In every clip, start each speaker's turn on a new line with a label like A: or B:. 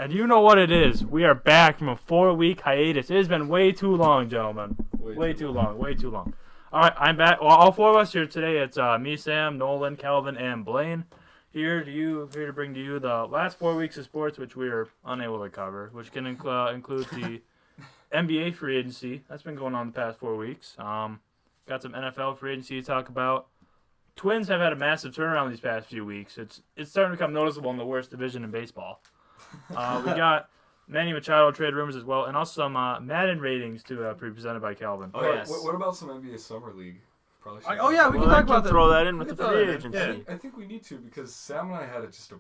A: And you know what it is. We are back from a 4-week hiatus. It has been way too long, gentlemen. Way too long. All right, I'm back. Well, all four of us here today. It's me, Sam, Nolan, Calvin, and Blayne. Here to bring to you the last 4 weeks of sports, which we are unable to cover, which can include the NBA free agency. That's been going on the past 4 weeks. Got some NFL free agency to talk about. Twins have had a massive turnaround these past few weeks. It's starting to become noticeable in the worst division in baseball. We got Manny Machado trade rumors as well, and also some Madden ratings to be presented by Calvin.
B: Oh, yes. What about some NBA Summer League?
C: We can talk about that.
D: Throw that in with the free agency.
C: Yeah.
B: I think we need to because Sam and I had just a.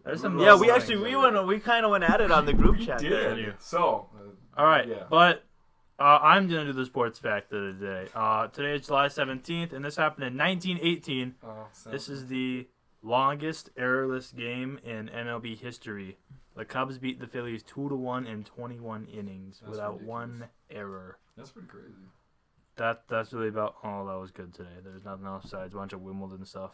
D: We kind of went at it on the group chat.
B: Did. So.
A: All right,
B: yeah.
A: But I'm gonna do the sports fact of the day. Today is July 17th, and this happened in 1918. This is the longest errorless game in MLB history. The Cubs beat the Phillies 2-1 in 21 innings without one error.
B: That's pretty crazy.
A: That's really about all that was good today. There's nothing else besides a bunch of Wimbledon stuff.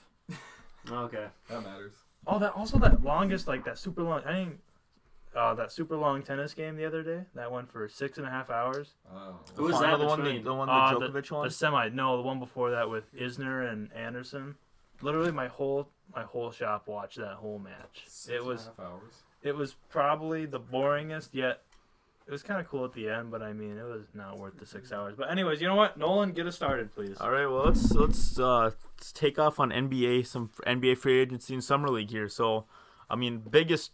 D: Okay.
B: That matters.
A: Oh, that longest, that super long, that super long tennis game the other day, that went for 6.5 hours.
D: Oh. Who was that? The one that Djokovic won?
A: The semi. No, the one before that with Isner and Anderson. Literally my whole shop watched that whole match.
B: 6.5 hours.
A: It was probably the boringest yet. It was kind of cool at the end, but I mean, it was not worth the 6 hours. But anyways, you know what? Nolan, get us started, please.
D: All right, well, let's take off on NBA, some NBA free agency and summer league here. So, I mean, biggest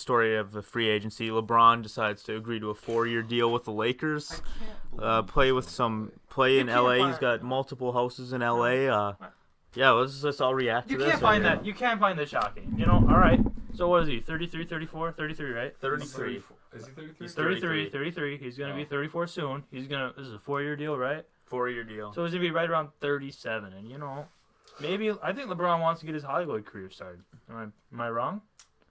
D: story of the free agency, LeBron decides to agree to a 4-year deal with the Lakers. Play in LA. He's got multiple houses in LA. Yeah, let's all react to this.
A: You can't find that shocking. You know, all right. So what is he? 33, 34? 33, right?
D: 33.
B: Is he 33?
A: He's 33. He's going to be 34 soon. This is a 4-year deal, right?
D: 4-year deal.
A: So he's going to be right around 37. And, you know, I think LeBron wants to get his Hollywood career started. Am I wrong?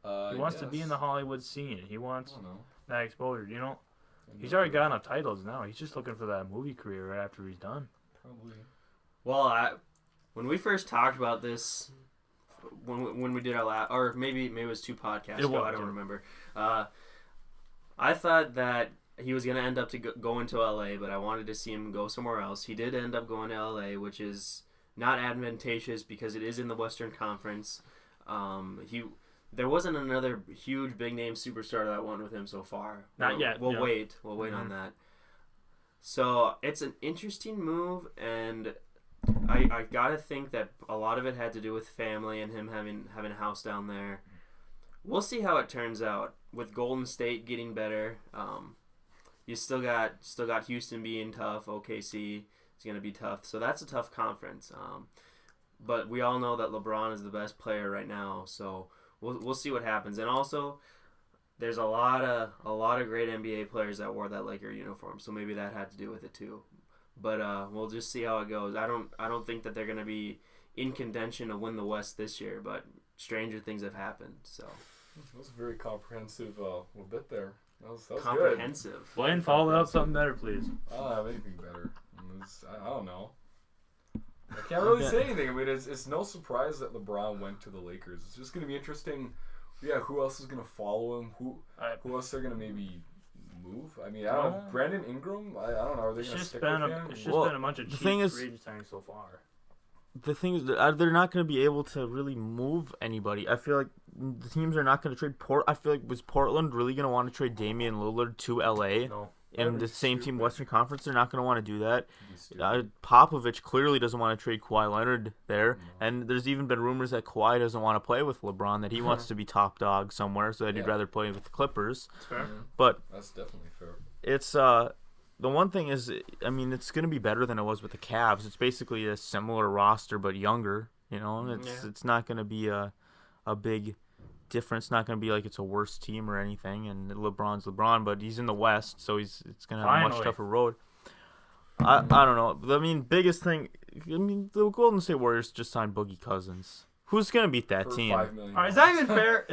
A: He wants to be in the Hollywood scene. He wants that exposure, you know? He's already got enough titles now. He's just looking for that movie career right after he's done.
C: Probably.
E: Well, when we first talked about this, when we did our last, or maybe it was 2 podcasts ago, I don't remember. I thought that he was going to end up going to LA, but I wanted to see him go somewhere else. He did end up going to LA, which is not advantageous because it is in the Western Conference. There wasn't another huge big name superstar that went with him so far.
A: Not yet.
E: We'll wait on that. So it's an interesting move, and I gotta think that a lot of it had to do with family and him having a house down there. We'll see how it turns out. With Golden State getting better, you still got Houston being tough. OKC is gonna be tough, so that's a tough conference. But we all know that LeBron is the best player right now, so we'll see what happens. And also, there's a lot of great NBA players that wore that Laker uniform, so maybe that had to do with it too. But we'll just see how it goes. I don't think that they're going to be in contention to win the West this year, but stranger things have happened. So
B: that was a very comprehensive little bit there. That was
E: comprehensive.
B: Good.
A: Blayne, follow up something better, please.
B: I don't have anything better. I don't know. I can't really say anything. I mean, it's no surprise that LeBron went to the Lakers. It's just going to be interesting. Yeah, who else is going to follow him? Who else they're going to maybe move? I mean, I don't know. Brandon Ingram? I don't know. Are they going to stick with him?
A: It's just been a bunch of cheap free agent signings so far.
D: The thing is, they're not going to be able to really move anybody. I feel like the teams are not going to trade I feel like, was Portland really going to want to trade Damian Lillard to LA?
A: No.
D: And the same team, Western Conference, they're not going to want to do that. Popovich clearly doesn't want to trade Kawhi Leonard there. No. And there's even been rumors that Kawhi doesn't want to play with LeBron, that he wants to be top dog somewhere, so that he'd rather play with the Clippers.
A: That's fair.
D: But
B: that's definitely fair.
D: It's the one thing is, I mean, it's going to be better than it was with the Cavs. It's basically a similar roster, but younger. You know, it's not going to be a big difference. Not going to be like it's a worse team or anything. And LeBron's LeBron, but he's in the West, so it's going to have a much tougher road. I don't know. I mean, biggest thing. I mean, the Golden State Warriors just signed Boogie Cousins. Who's going to beat that team?
A: $5 million. All right, is that even fair?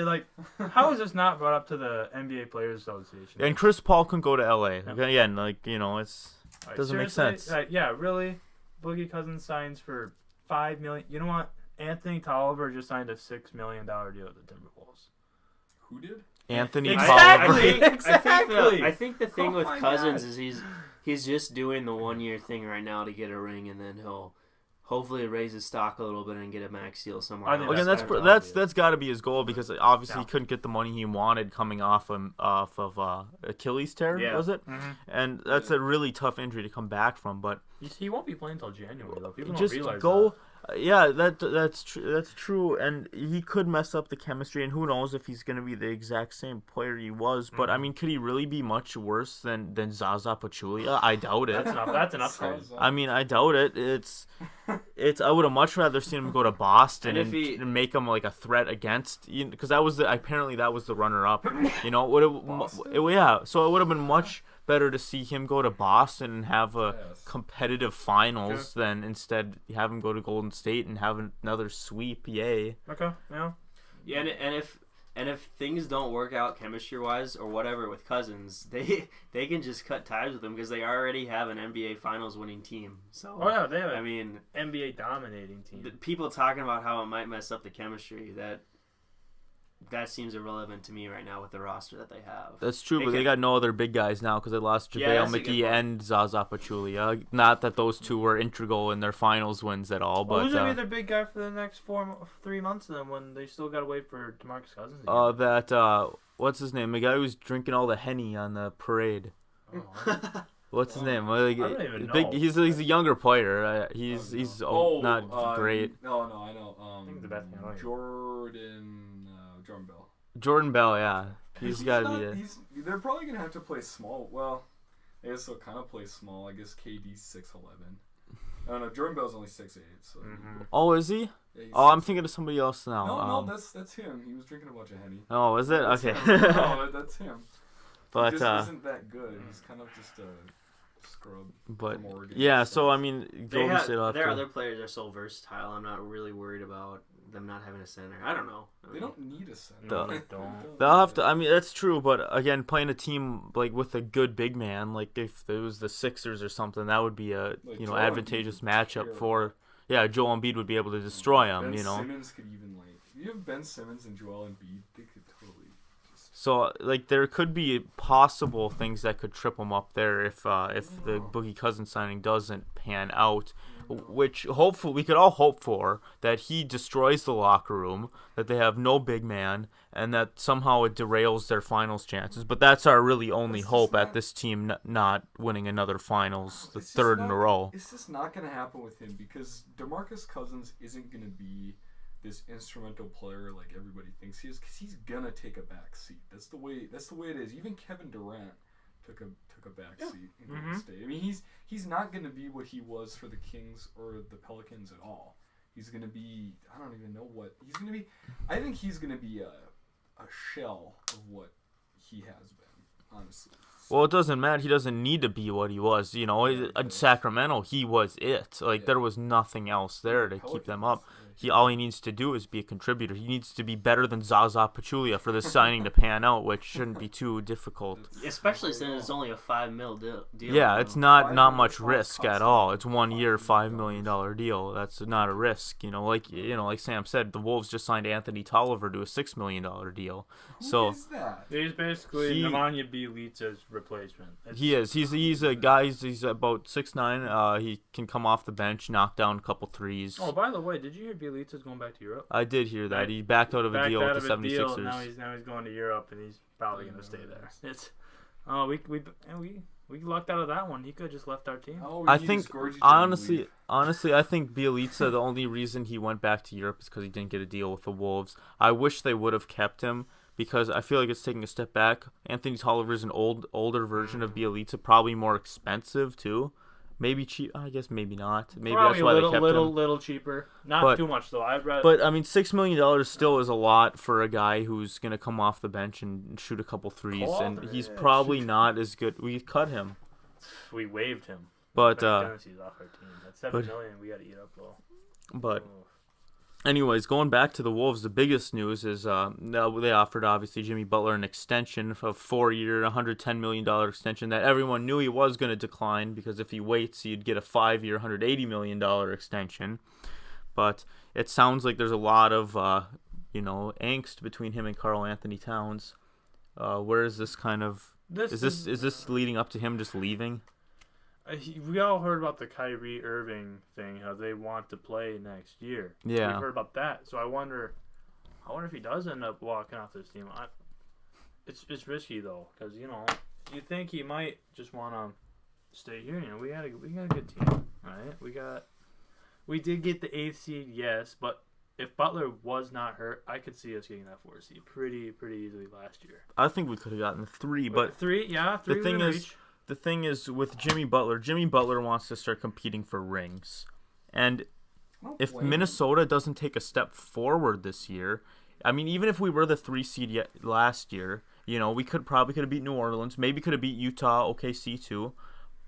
A: How is this not brought up to the NBA Players Association?
D: And Chris Paul can go to LA. Again, doesn't make sense.
A: Yeah, really? Boogie Cousins signs for $5 million. You know what? Anthony Tolliver just signed a $6 million deal with the Timberwolves.
B: Who did?
D: Anthony
A: Exactly.
D: Tolliver.
E: I think the thing
C: Oh
E: with
C: my
E: Cousins
C: God.
E: is he's just doing the 1 year thing right now to get a ring, and then he'll hopefully raise his stock a little bit and get a max deal somewhere
A: I think
E: else.
D: Again,
A: That's
D: that's got to be his goal because obviously
A: Yeah.
D: he couldn't get the money he wanted coming off of Achilles tear,
E: Yeah.
D: was it?
A: Mhm.
D: And that's a really tough injury to come back from. But
A: He won't be playing until January though. People
D: just
A: don't realize
D: go.
A: that.
D: Yeah, that's true. That's true, and he could mess up the chemistry, and who knows if he's gonna be the exact same player he was. But I mean, could he really be much worse than Zaza Pachulia? I doubt it.
A: That's an upgrade.
D: I mean, I doubt it. It's. I would have much rather seen him go to Boston
E: And if he-
D: and make him like a threat against, because that was apparently that was the runner up. Yeah. So it would have been much better to see him go to Boston and have a competitive finals than instead have him go to Golden State and have another sweep. Yay.
A: Okay. Yeah.
E: Yeah, and if things don't work out chemistry wise or whatever with Cousins, they can just cut ties with him because they already have an NBA Finals winning team. So
A: Oh yeah, they have
E: I
A: an
E: mean,
A: NBA dominating team.
E: the people talking about how it might mess up the chemistry, that seems irrelevant to me right now with the roster that they have.
D: That's true,
E: They
D: but they
E: can-
D: got no other big guys now because they lost
E: Yeah,
D: JaVale
E: that's a good
D: McGee
E: point.
D: and Zaza Pachulia. Not that those two were integral in their finals wins at all,
A: Well,
D: but
A: who's gonna be their big guy for the next 3 months then? When they still gotta wait for DeMarcus Cousins? Again?
D: what's his name? The guy who's drinking all the Henny on the parade.
A: Oh,
D: What's his name? Like,
A: I don't even know.
D: He's a younger player. He's not great.
B: No, I know.
A: I think the best thing I like.
B: Jordan Bell.
D: Jordan Bell, yeah, he's got to be it.
B: They're probably gonna have to play small. Well, I guess they'll kind of play small. I guess KD's 6'11". I don't know. Jordan Bell's only 6'8". So.
D: Oh, is he?
B: Yeah, he's
D: Oh, I'm
B: 6'8".
D: thinking of somebody else now.
B: No, that's him. He was drinking a bunch of Henny.
D: Oh, is it?
B: That's
D: Okay.
B: him. No, that's him.
D: But
B: he just isn't that good. He's kind of just a scrub.
D: but
B: from Oregon.
D: yeah, so I mean, Golden State will have
E: their
D: to-
E: other players are so versatile. I'm not really worried about them not having a center. I don't know.
B: They don't need a center.
A: No, they don't.
D: They'll have to. I mean, that's true, but again, playing a team like with a good big man, like if it was the Sixers or something, that would be a
B: Like
D: you know
B: Joel
D: advantageous
B: Embiid would
D: matchup
B: tear
D: for. Yeah, Joel Embiid would be able to destroy him.
B: Ben
D: You know,
B: Simmons could even if you have Ben Simmons and Joel Embiid, they could totally.
D: so like there could be possible things that could trip him up there if the Boogie Cousins signing doesn't pan out. Which hopefully we could all hope for, that he destroys the locker room, that they have no big man, and that somehow it derails their finals chances. But that's our really only
B: It's just
D: hope at
B: not-
D: this team not winning another finals, the
B: It's just
D: third in a
B: not-
D: row.
B: It's just not going to happen with him because DeMarcus Cousins isn't going to be this instrumental player like everybody thinks he is, because he's going to take a back seat. That's the way it is. Even Kevin Durant took a back seat in Golden State. I mean, he's not going to be what he was for the Kings or the Pelicans at all. He's going to be, I don't even know what he's going to be. I think he's going to be a shell of what he has been, honestly.
D: Well, it doesn't matter. He doesn't need to be what he was. You know, in Sacramento, he was it. Like there was nothing else there to keep them up. All he needs to do is be a contributor. He needs to be better than Zaza Pachulia for this signing to pan out, which shouldn't be too difficult.
E: Especially since it's only a $5 million deal.
D: Yeah, it's not much
B: $5
D: risk
B: million
D: at all. It's 1 year, $5 million deal. That's not a risk. Like Sam said, the Wolves just signed Anthony Tolliver to a $6 million deal.
B: Who is that?
A: He's basically
D: He-
A: Nemanja Bjelica's replacement.
D: He is. He's a guy. He's about 6'9". He can come off the bench, knock down a couple threes.
A: Oh, by the way, did you hear Bjelica's going back to Europe?
D: I did hear that. He backed out of a
A: Backed
D: deal
A: out
D: with the
A: of a deal,
D: 76ers.
A: now he's going to Europe, and he's probably going to stay there. It's we lucked out of that one. He could have just left our team.
B: Oh,
D: I
B: he
D: think
B: just gorged you
D: honestly,
B: leave.
D: I think Bjelica, the only reason he went back to Europe is because he didn't get a deal with the Wolves. I wish they would have kept him because I feel like it's taking a step back. Anthony Tolliver is an older version of Bjelica, probably more expensive too. Maybe cheap. I guess maybe not. Maybe
A: Probably
D: that's why
A: a
D: they kept him.
A: little cheaper. Not
D: But-
A: too much though. I'd rather.
D: But I mean, $6 million still is a lot for a guy who's gonna come off the bench and shoot a couple threes, and he's probably not as good. We cut him,
A: we waived him.
D: but
A: Tennessee's off our team. That's $7 million we got to eat up though.
D: but anyways, going back to the Wolves, the biggest news is now they offered obviously Jimmy Butler an extension of a 4-year, $110 million extension that everyone knew he was going to decline because if he waits, he'd get a 5-year, $180 million extension. But it sounds like there's a lot of angst between him and Karl Anthony Towns. Where is this kind of? Is this leading up to him just leaving?
A: We all heard about the Kyrie Irving thing, how they want to play next year.
D: Yeah,
A: we heard about that. So I wonder if he does end up walking off this team. It's risky though, because you think he might just want to stay here. We got a good team, right? We did get the 8th seed, yes, but if Butler was not hurt, I could see us getting that 4th seed pretty easily last year.
D: I think we could have gotten 3, but
A: 3, yeah, 3.
D: The thing is with Jimmy Butler wants to start competing for rings, and if Minnesota doesn't take a step forward this year, I mean, even if we were the 3 seed last year, we could have beat New Orleans, maybe could have beat Utah, OKC too,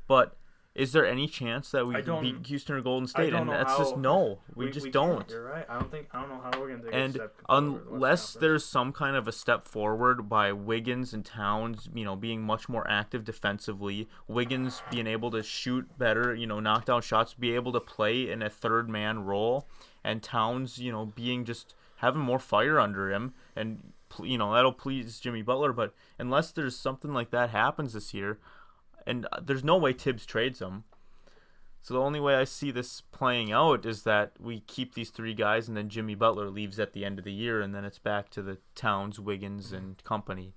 D: but is there any chance that we beat Houston or Golden State? And that's just no. We just don't.
A: Can't. You're right. I don't know how we're gonna take
D: a step forward. Unless there's some kind of a step forward by Wiggins and Towns, being much more active defensively. Wiggins being able to shoot better, knock down shots, be able to play in a 3rd man role, and Towns, being just having more fire under him, and that'll please Jimmy Butler. But unless there's something like that happens this year. And there's no way Tibbs trades him. So the only way I see this playing out is that we keep these 3 guys and then Jimmy Butler leaves at the end of the year and then it's back to the Towns, Wiggins, and company.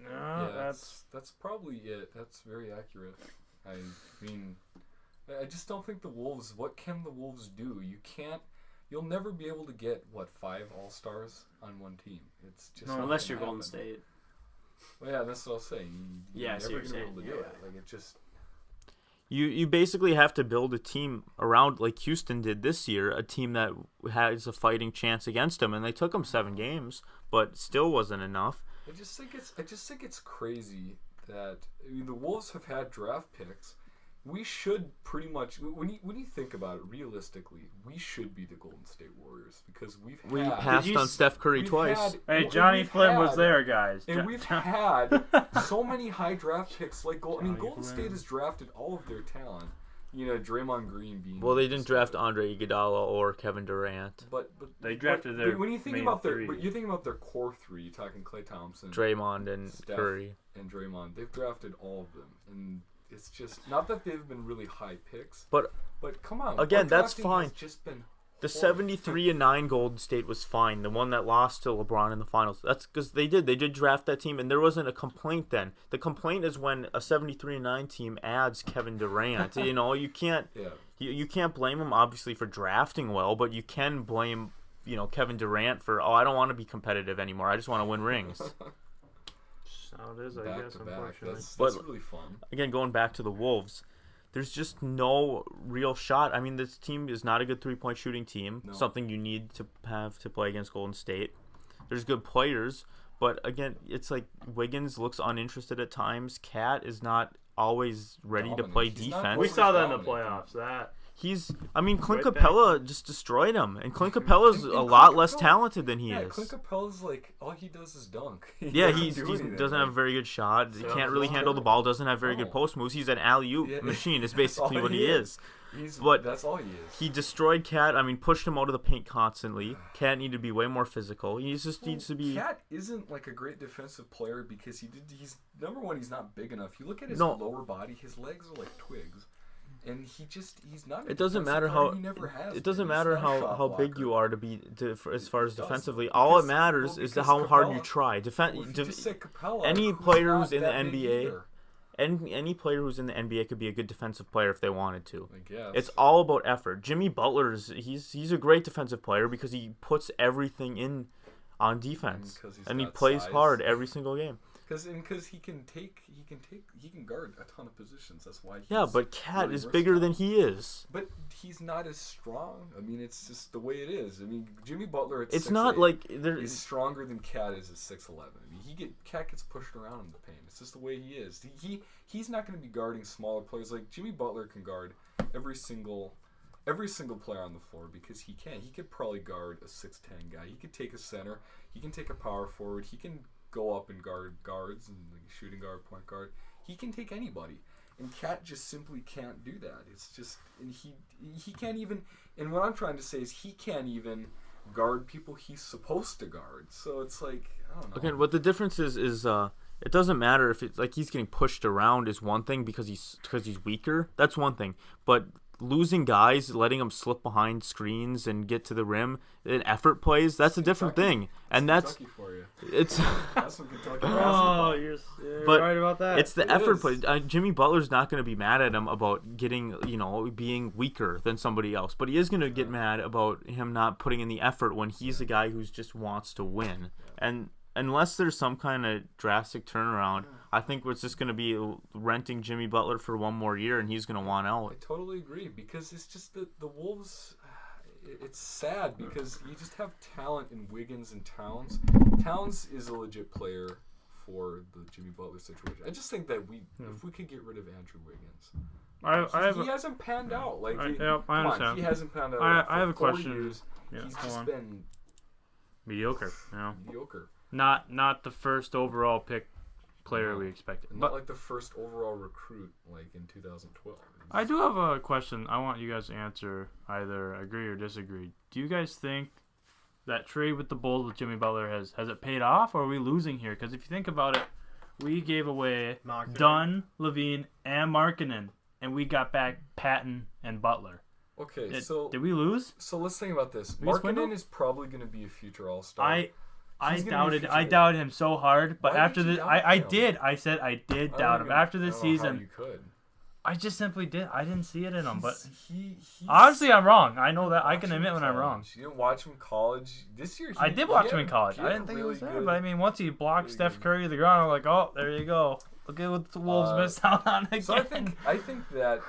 B: No, that's probably it. That's very accurate. I mean, I just don't think the Wolves, what can the Wolves do? You'll never be able to get, 5 All-Stars on one team. It's just
E: unless you're Golden State.
B: Well, yeah, that's what I was saying. You're never going to be able to do it. Like, it just...
D: You basically have to build a team around, like Houston did this year, a team that has a fighting chance against them, and they took them 7 games, but still wasn't enough.
B: I just think it's crazy that the Wolves have had draft picks. We should pretty much, when you think about it realistically, we should be the Golden State Warriors because we
D: passed on Steph Curry twice.
A: Hey, Johnny Flynn was there, guys.
B: And we've had so many high draft picks. Like Golden State has drafted all of their talent. Draymond Green being.
D: Well, they didn't draft Andre Iguodala or Kevin Durant.
B: But
A: they drafted their.
B: When you think about you're thinking about their core 3. You're talking Klay Thompson,
D: Draymond, and
B: Steph,
D: Curry,
B: and Draymond. They've drafted all of them, and it's just not that they've been really high picks.
D: But
B: come on,
D: again, that's fine.
B: Has just been
D: the 73-9 Golden State was fine. The one that lost to LeBron in the finals. That's because they did draft that team, and there wasn't a complaint then. The complaint is when a 73-9 team adds Kevin Durant. You can't you can't blame them obviously for drafting well, but you can blame Kevin Durant for I don't want to be competitive anymore. I just want to win rings.
A: How it is, I guess, unfortunately.
B: That's really fun.
D: Again, going back to the Wolves, there's just no real shot. I mean, this team is not a good 3-point shooting team, something you need to have to play against Golden State. There's good players, but again, it's like Wiggins looks uninterested at times. Cat is not always ready to play defense.
A: We saw that in the playoffs.
D: Clint Capella just destroyed him, and Clint Capella's a lot less talented than he is.
B: Clint Capella's all he does is dunk.
D: He doesn't have a very good shot. He can't really handle the ball. Doesn't have very good post moves. He's an alley-oop machine. Is basically what he is.
B: That's all he is.
D: He destroyed Cat. Pushed him out of the paint constantly. Cat needed to be way more physical. He just needs to be.
B: Cat isn't a great defensive player because he's number one. He's not big enough. You look at his lower body. His legs are like twigs. And he's not.
D: It doesn't matter how. It doesn't matter how big you are as far as defensively. All it matters is how hard you try. Any player who's in the NBA, any player who's in the NBA could be a good defensive player if they wanted to.
B: I guess.
D: It's all about effort. Jimmy Butler he's a great defensive player because he puts everything in on defense and he plays hard every single game.
B: Because he can guard a ton of positions. That's why.
D: But Cat really is bigger than he is.
B: But he's not as strong. It's just the way it is. Jimmy Butler.
D: It's not like
B: he's stronger than Cat is at 6'11". Cat gets pushed around in the paint. It's just the way he is. He's not going to be guarding smaller players. Like Jimmy Butler can guard every single player on the floor because he can. He could probably guard a 6'10" guy. He could take a center. He can take a power forward. He can go up and guard guards and shooting guard, point guard. He can take anybody, and Cat just simply can't do that. It's just, and he can't even. And what I'm trying to say is he can't even guard people he's supposed to guard. So it's like, I don't know.
D: Again, what the difference is it doesn't matter if it's like he's getting pushed around is one thing because he's weaker. That's one thing. But losing guys, letting them slip behind screens and get to the rim in effort plays, that's a different thing. And that's
B: for you.
D: It's
B: That's some Kentucky
A: Oh,
B: basketball.
A: you're
D: But
A: right about that.
D: it's the
B: It
D: effort
B: is.
D: play. Jimmy Butler's not going to be mad at him about getting, being weaker than somebody else. But he is going to get mad about him not putting in the effort when he's a guy who just wants to win. And unless there's some kind of drastic turnaround, I think it's just going to be renting Jimmy Butler for one more year, and he's going to want
B: I
D: out.
B: totally agree because it's just the Wolves. It's sad because you just have talent in Wiggins and Towns. Towns is a legit player for the Jimmy Butler situation. I just think that if we could get rid of Andrew Wiggins, he hasn't panned out. Like,
A: I
B: come
A: understand.
B: on, he hasn't panned out.
A: I
B: for
A: have a
B: 4
A: question.
B: years.
A: Yeah,
B: He's
A: hold
B: just
A: on.
B: been
A: mediocre.
B: mediocre.
A: Not the first overall pick player we expected.
B: Not
A: But
B: like the first overall recruit, like in 2012.
A: I do have a question. I want you guys to answer, either agree or disagree. Do you guys think that trade with the Bulls with Jimmy Butler has it paid off, or are we losing here? Because if you think about it, we gave away
E: Markkanen.
A: Dunn, Levine, and Markkanen, and we got back Patton and Butler.
B: Okay,
A: Did we lose?
B: so let's think about this.
A: We swindled?
B: Markkanen is probably going to be a future All-Star.
A: I
B: He's gonna be a
A: doubted
B: future-
A: I doubted him so hard, but
B: Why
A: after
B: did you
A: the
B: doubt
A: I
B: him?
A: did. I said I did doubt him. After this
B: I don't know how
A: season,
B: you could.
A: I just simply did. I didn't see it in him, but
B: He's
A: honestly, I'm wrong. I know that. I can
B: watch him
A: admit
B: in
A: when I'm wrong.
B: college. You didn't watch him in college this year.
A: I did watch him in college. I didn't think he was there, but I mean, once he blocked
B: really
A: Steph
B: good.
A: Curry to the ground, I'm like, oh, there you go. Look at what the Wolves missed out on again.
B: So I think that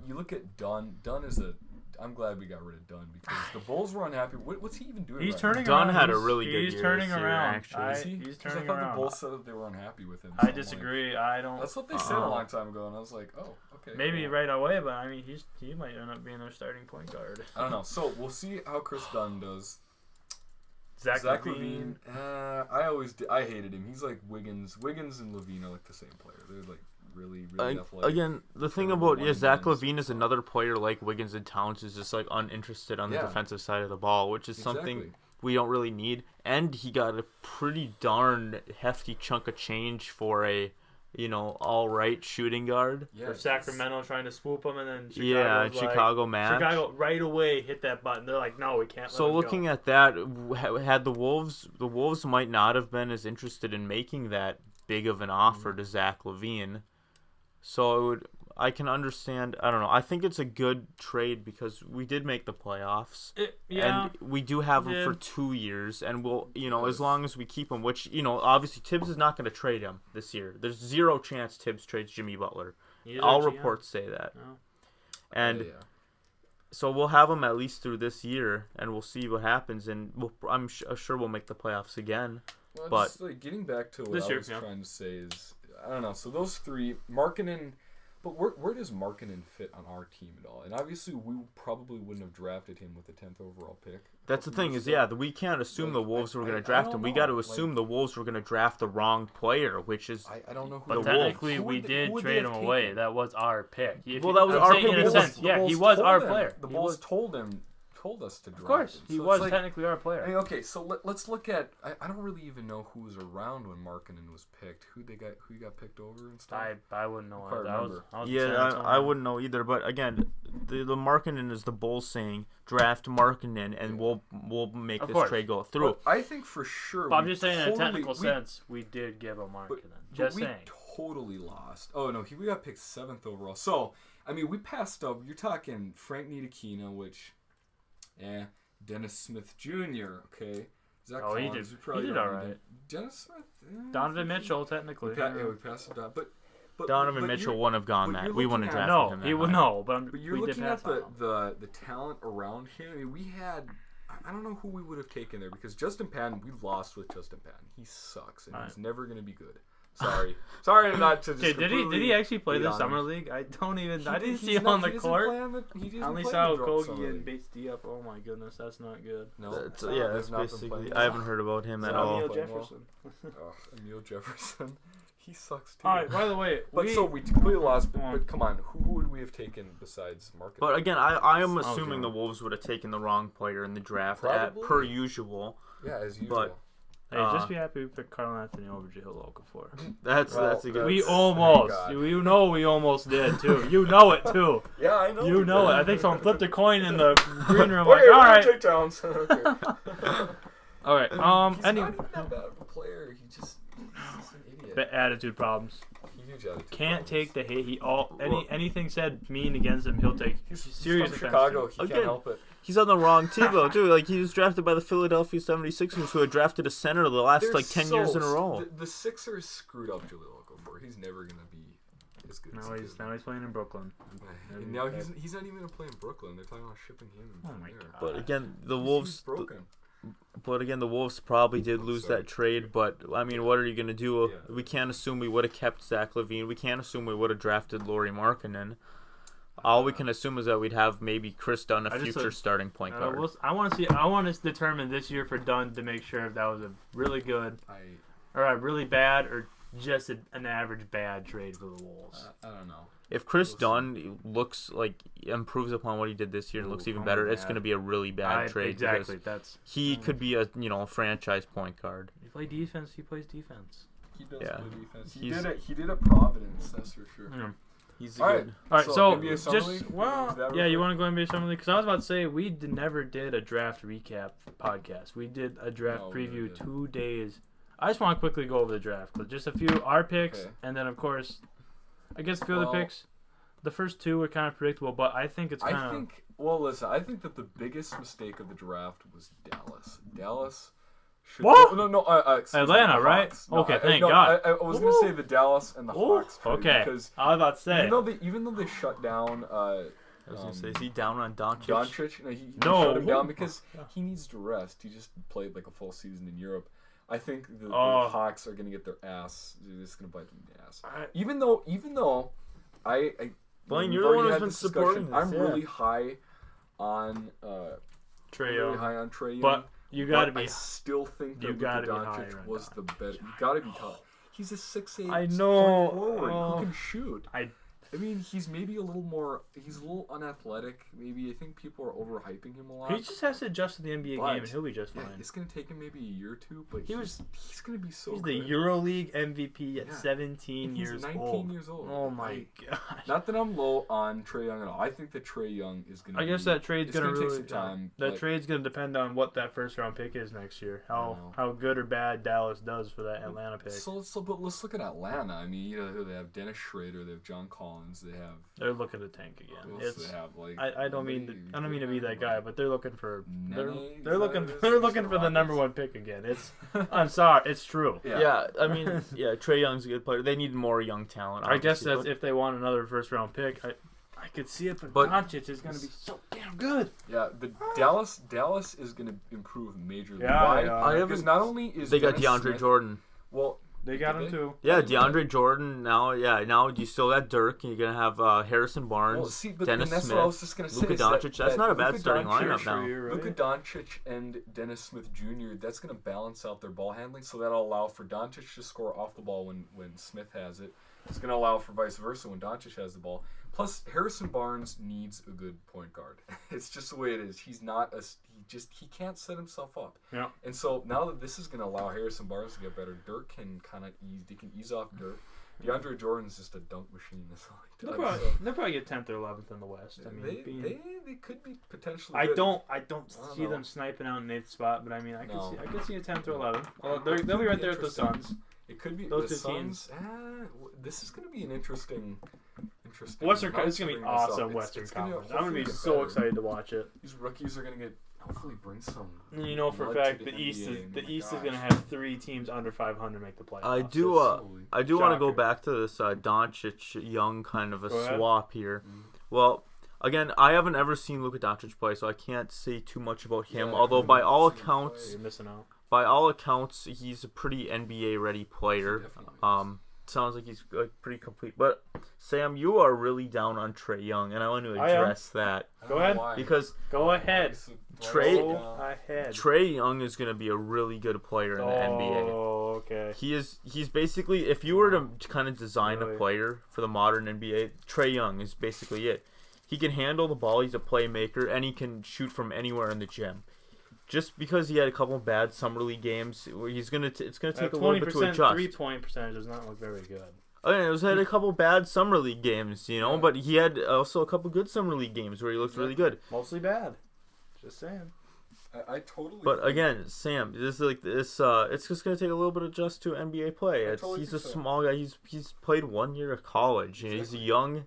B: you look at Dunn. Dunn is a. I'm glad we got rid of Dunn because the Bulls were unhappy. What's he even doing?
A: He's
B: right
A: turning
D: Dunn
A: around.
D: had a
A: He's-
D: really good
A: He's
D: year
A: turning
D: this year,
A: around.
D: actually.
B: Is he?
A: He's
B: 'Cause
A: turning
B: I thought
A: around.
B: the Bulls said that they were unhappy with him. so
A: I
B: I'm
A: disagree. I don't.
B: Like, that's what they said a long time ago, and I was like, oh, okay.
A: Maybe
B: cool.
A: right away, but I mean, he might end up being their starting point guard.
B: I don't know. So we'll see how Chris Dunn does.
A: Zach
B: Levine. I hated him. He's like Wiggins. Wiggins and Levine are like the same player. They're like really athletic.
D: Again, the thing
B: for
D: about
B: one
D: Zach
B: man.
D: Levine is another player like Wiggins and Towns is just like uninterested on the
B: Yeah.
D: defensive side of the ball, which is something
B: Exactly.
D: we don't really need. And he got a pretty darn hefty chunk of change for a, all right shooting guard.
B: Yeah,
A: For Sacramento trying to swoop him, and then
D: Chicago match.
A: Chicago right away hit that button. They're like, no, we can't.
D: So looking at that, had the Wolves might not have been as interested in making that big of an offer to Zach Levine. So I can understand. I don't know. I think it's a good trade because we did make the playoffs, and we do have him for 2 years, and we'll, as long as we keep him, which, obviously Tibbs is not going to trade him this year. There's zero chance Tibbs trades Jimmy Butler. All reports say that, and. So we'll have him at least through this year, and we'll see what happens. And I'm sure we'll make the playoffs again.
B: Well,
D: but
B: just, like, getting back to what
A: This
B: I
A: year,
B: was
A: yeah.
B: trying to say is, I don't know. So those three, Markkanen, but where does Markkanen fit on our team at all? And obviously, we probably wouldn't have drafted him with the 10th overall pick.
D: that's the thing is, we can't assume the Wolves were going to
B: I
D: draft
B: don't
D: him. We
B: know.
D: got to assume the Wolves were going to draft the wrong player, which is
B: I don't know who.
A: But
D: the
A: technically,
B: Who
A: we
B: would they-
A: did
B: who would they
A: trade
B: have
A: him away.
B: taken?
A: That was our pick.
D: Well, that was our pick.
A: In a
D: The
A: sense,
B: The
A: yeah, he
B: Bulls
A: was
B: told
A: our
B: him-
A: player.
B: The
A: He
B: Bulls
A: was-
B: told us to draft
A: Of course,
B: him.
A: he
B: So
A: was
B: it's like,
A: technically our player.
B: Hey, okay, so let's look at. I don't really even know who was around when Markkanen was picked. Who you got picked over and stuff.
A: I wouldn't know.
B: Can't
A: I was
B: remember.
A: in San Antonio.
D: I wouldn't know either. But again, the Markkanen is the Bulls saying draft Markkanen, and we'll make
A: Of
D: this
A: course.
D: trade go through.
B: But I think for sure.
A: But I'm
B: we
A: just saying, in a
B: totally-
A: technical
B: we-
A: sense, we did give a mark.
B: But,
A: Just
B: we
A: saying.
B: totally lost. Oh no, we got picked 7th overall. So I mean, we passed up. You're talking Frank Ntilikina, which, Dennis Smith Jr. Okay, Zach
A: Oh, he
B: Collins,
A: did-
B: we probably
A: he did
B: don't
A: all
B: need
A: right.
B: him. Dennis Smith.
A: Donovan Mitchell, technically.
B: We passed it on, but
D: Donovan
B: but
D: Mitchell
B: you're-
D: wouldn't have gone
B: but
D: that.
B: you're
D: We wouldn't have
B: looking at-
D: drafted
A: No,
D: him.
A: he
D: that
A: would
D: high.
A: no, but
B: But you're
A: we did
B: looking
A: pass
B: at
A: on him.
B: the talent around him. I mean, we had. I don't know who we would have taken there because Justin Patton. We lost with Justin Patton. He sucks and he's never gonna be good. Sorry, not to just.
A: Okay, did he actually play
B: hate
A: the
B: on
A: summer
B: him.
A: league? I don't even. I didn't
B: He's
A: see him
B: not-
A: on the
B: he doesn't
A: court.
B: play on the- he doesn't
A: I only
B: play
A: saw
B: the drop
A: Okogie
B: summer
A: and
B: league.
A: Bates D up. Oh my goodness, that's not good.
B: No,
D: That's
B: no,
D: that's
B: he's not been
D: basically.
B: playing
D: I haven't heard about him at
B: Samuel
D: all.
A: Emil Jefferson.
B: Emil Jefferson. he sucks too.
A: All right. By the way,
B: we completely lost. But come on, who would we have taken besides Market?
D: But again, I am assuming the Wolves would have taken the wrong player in the draft per usual.
B: Yeah, as usual.
D: But
A: hey, just be happy we picked Carl Anthony over Jaleel Okafor.
D: That's a good.
A: We almost. You know we almost did too. You know it too.
B: Yeah, I know.
A: You know it. I think someone flipped a coin in the green room.
B: Okay,
A: all right.
B: Take Towns. Okay.
A: All right.
B: He's not even that bad of a player. He's just an idiot.
A: Attitude problems.
B: Huge attitude.
A: Can't take the hate. Anything said mean against him, he'll take serious
B: from
A: offense.
B: Chicago. He can't help it.
D: He's on the wrong team though, too. Like he was drafted by the Philadelphia 76ers, who had drafted a center the last 10 years in a row.
B: The Sixers screwed up Jaleel Okafor. He's never gonna be as good.
A: Now he's playing in Brooklyn.
B: And now he's not even gonna play in Brooklyn. They're talking about shipping him.
A: Oh my god!
D: But again, the Wolves.
B: He's broken.
D: But again, the Wolves probably did lose that trade. But I mean, what are you gonna do? Yeah. We can't assume we would have kept Zach LaVine. We can't assume we would have drafted Lauri Markkanen. All we can assume is that we'd have maybe Chris Dunn, a future starting point guard.
A: I want to determine this year for Dunn to make sure if that was a really good, or a really bad, or just an average bad trade for the Wolves.
B: I don't know.
D: If Chris Dunn looks like improves upon what he did this year and looks even better, it's going to be a really bad trade.
A: Exactly.
D: He could be a franchise point guard.
A: You play defense. He plays defense.
B: He does play defense. He did a Providence. That's for sure.
A: Yeah.
D: He's
A: all right. So
B: just
A: you want to go NBA Summer League? Because I was about to say we never did a draft recap podcast. We did a draft preview 2 days. I just want to quickly go over the draft, but just a few our picks, and then of course, I guess a few other picks. The first two were kind of predictable, but I think it's kind of.
B: Well, listen. I think that the biggest mistake of the draft was Dallas. Dallas.
A: What?
B: No.
A: Atlanta,
B: me,
A: right?
B: No,
A: okay, thank God.
B: I was going to say the Dallas and the Hawks.
A: Okay.
B: Because
A: I was about to say.
B: Even though they shut down.
D: I was going to say, is he down on Doncic?
B: Doncic? No, he shut him down because he needs to rest. He just played like a full season in Europe. I think the Hawks are going to get their ass. They're just going to bite them in the ass. Even though I
D: Blayne, you're the one who's been supporting this.
B: I'm really high on
A: Trae Young.
B: Really high on Trae Young.
A: But you got to be.
B: I still think that Luka Doncic was the better. You got to be tough. He's a 6'8"
A: I know.
B: forward who can shoot. I mean, he's maybe a little more. He's a little unathletic. Maybe I think people are overhyping him a lot.
A: He just has to adjust to the NBA game, and he'll be just fine.
B: It's gonna take him maybe a year or two, but he's gonna be so.
A: He's
B: good.
A: the EuroLeague MVP at 17 years old.
B: He's 19 years old.
A: Oh my gosh!
B: Not that I'm low on Trae Young at all. I think that Trae Young is gonna.
A: I guess that trade's gonna really
B: take some time.
A: That trade's gonna depend on what that first round pick is next year. How good or bad Dallas does for that Atlanta pick.
B: But let's look at Atlanta. I mean, they have Dennis Schrader, they have John Collins, they have.
A: They're looking to tank again.
B: They have, like,
A: I don't mean to be that guy, but they're looking for they're looking for the number one pick again. I'm sorry, it's true.
D: Yeah, I mean, Trae Young's a good player. They need more young talent.
A: I guess that's if they want another first round pick. I could see it, but Doncic is going to be so damn good.
B: Yeah, the Dallas is going to improve majorly.
A: Yeah,
B: because not only is
D: they got
B: Dennis
D: DeAndre
B: Smith,
D: Jordan.
B: Well.
A: They got him too.
D: Yeah, DeAndre Jordan. Now you still got Dirk. You're gonna have Harrison Barnes, Dennis Smith,
B: what I was just gonna say,
D: Luka Doncic. That's not a bad starting lineup now.
B: Luka Doncic and Dennis Smith Jr. That's gonna balance out their ball handling, so that'll allow for Doncic to score off the ball when Smith has it. It's gonna allow for vice versa when Doncic has the ball. Plus, Harrison Barnes needs a good point guard. It's just the way it is. He can't set himself up.
A: Yeah.
B: And so now that this is going to allow Harrison Barnes to get better, Dirk can ease off Dirk. DeAndre Jordan's just a dunk machine. That's all he does.
A: They'll probably get 10th or 11th in the West. I mean,
B: they could be potentially.
A: I
B: good.
A: don't see them sniping out in 8th spot, but I mean, I could see a 10th or 11th. They'll be right there with the Suns.
B: It could be
A: those
B: the
A: two
B: Suns. This is going to be an interesting.
A: Western. It's going to be awesome. Western Conference. I'm going to be so excited to watch it.
B: These rookies are going to hopefully bring some.
A: You know for a fact the East is going to have 3 teams under 500 make the playoffs.
D: I do want to go back to this Doncic Young kind of a swap here. Mm-hmm. Well, again, I haven't ever seen Luka Doncic play, so I can't say too much about him. Although by all accounts,
A: you're missing out.
D: By all accounts, he's a pretty NBA ready player. Sounds like he's pretty complete. But Sam, you are really down on Trae Young, and I want to address that.
A: Go ahead.
D: Because
A: Trae Young
D: is going to be a really good player in the NBA.
A: okay.
D: He's basically, if you were to kind of design a player for the modern NBA, Trae Young is basically it. He can handle the ball. He's a playmaker, and he can shoot from anywhere in the gym. Just because he had a couple bad summer league games, where it's gonna take a little bit to adjust.
A: 3-point percentage does not look very good.
D: It had a couple bad summer league games, but he had also a couple good summer league games where he looked really good.
A: Mostly bad. Just saying.
B: I totally.
D: But again, Sam, this it's just gonna take a little bit of adjust to NBA play. He's a small guy. He's played 1 year of college. Exactly. He's young.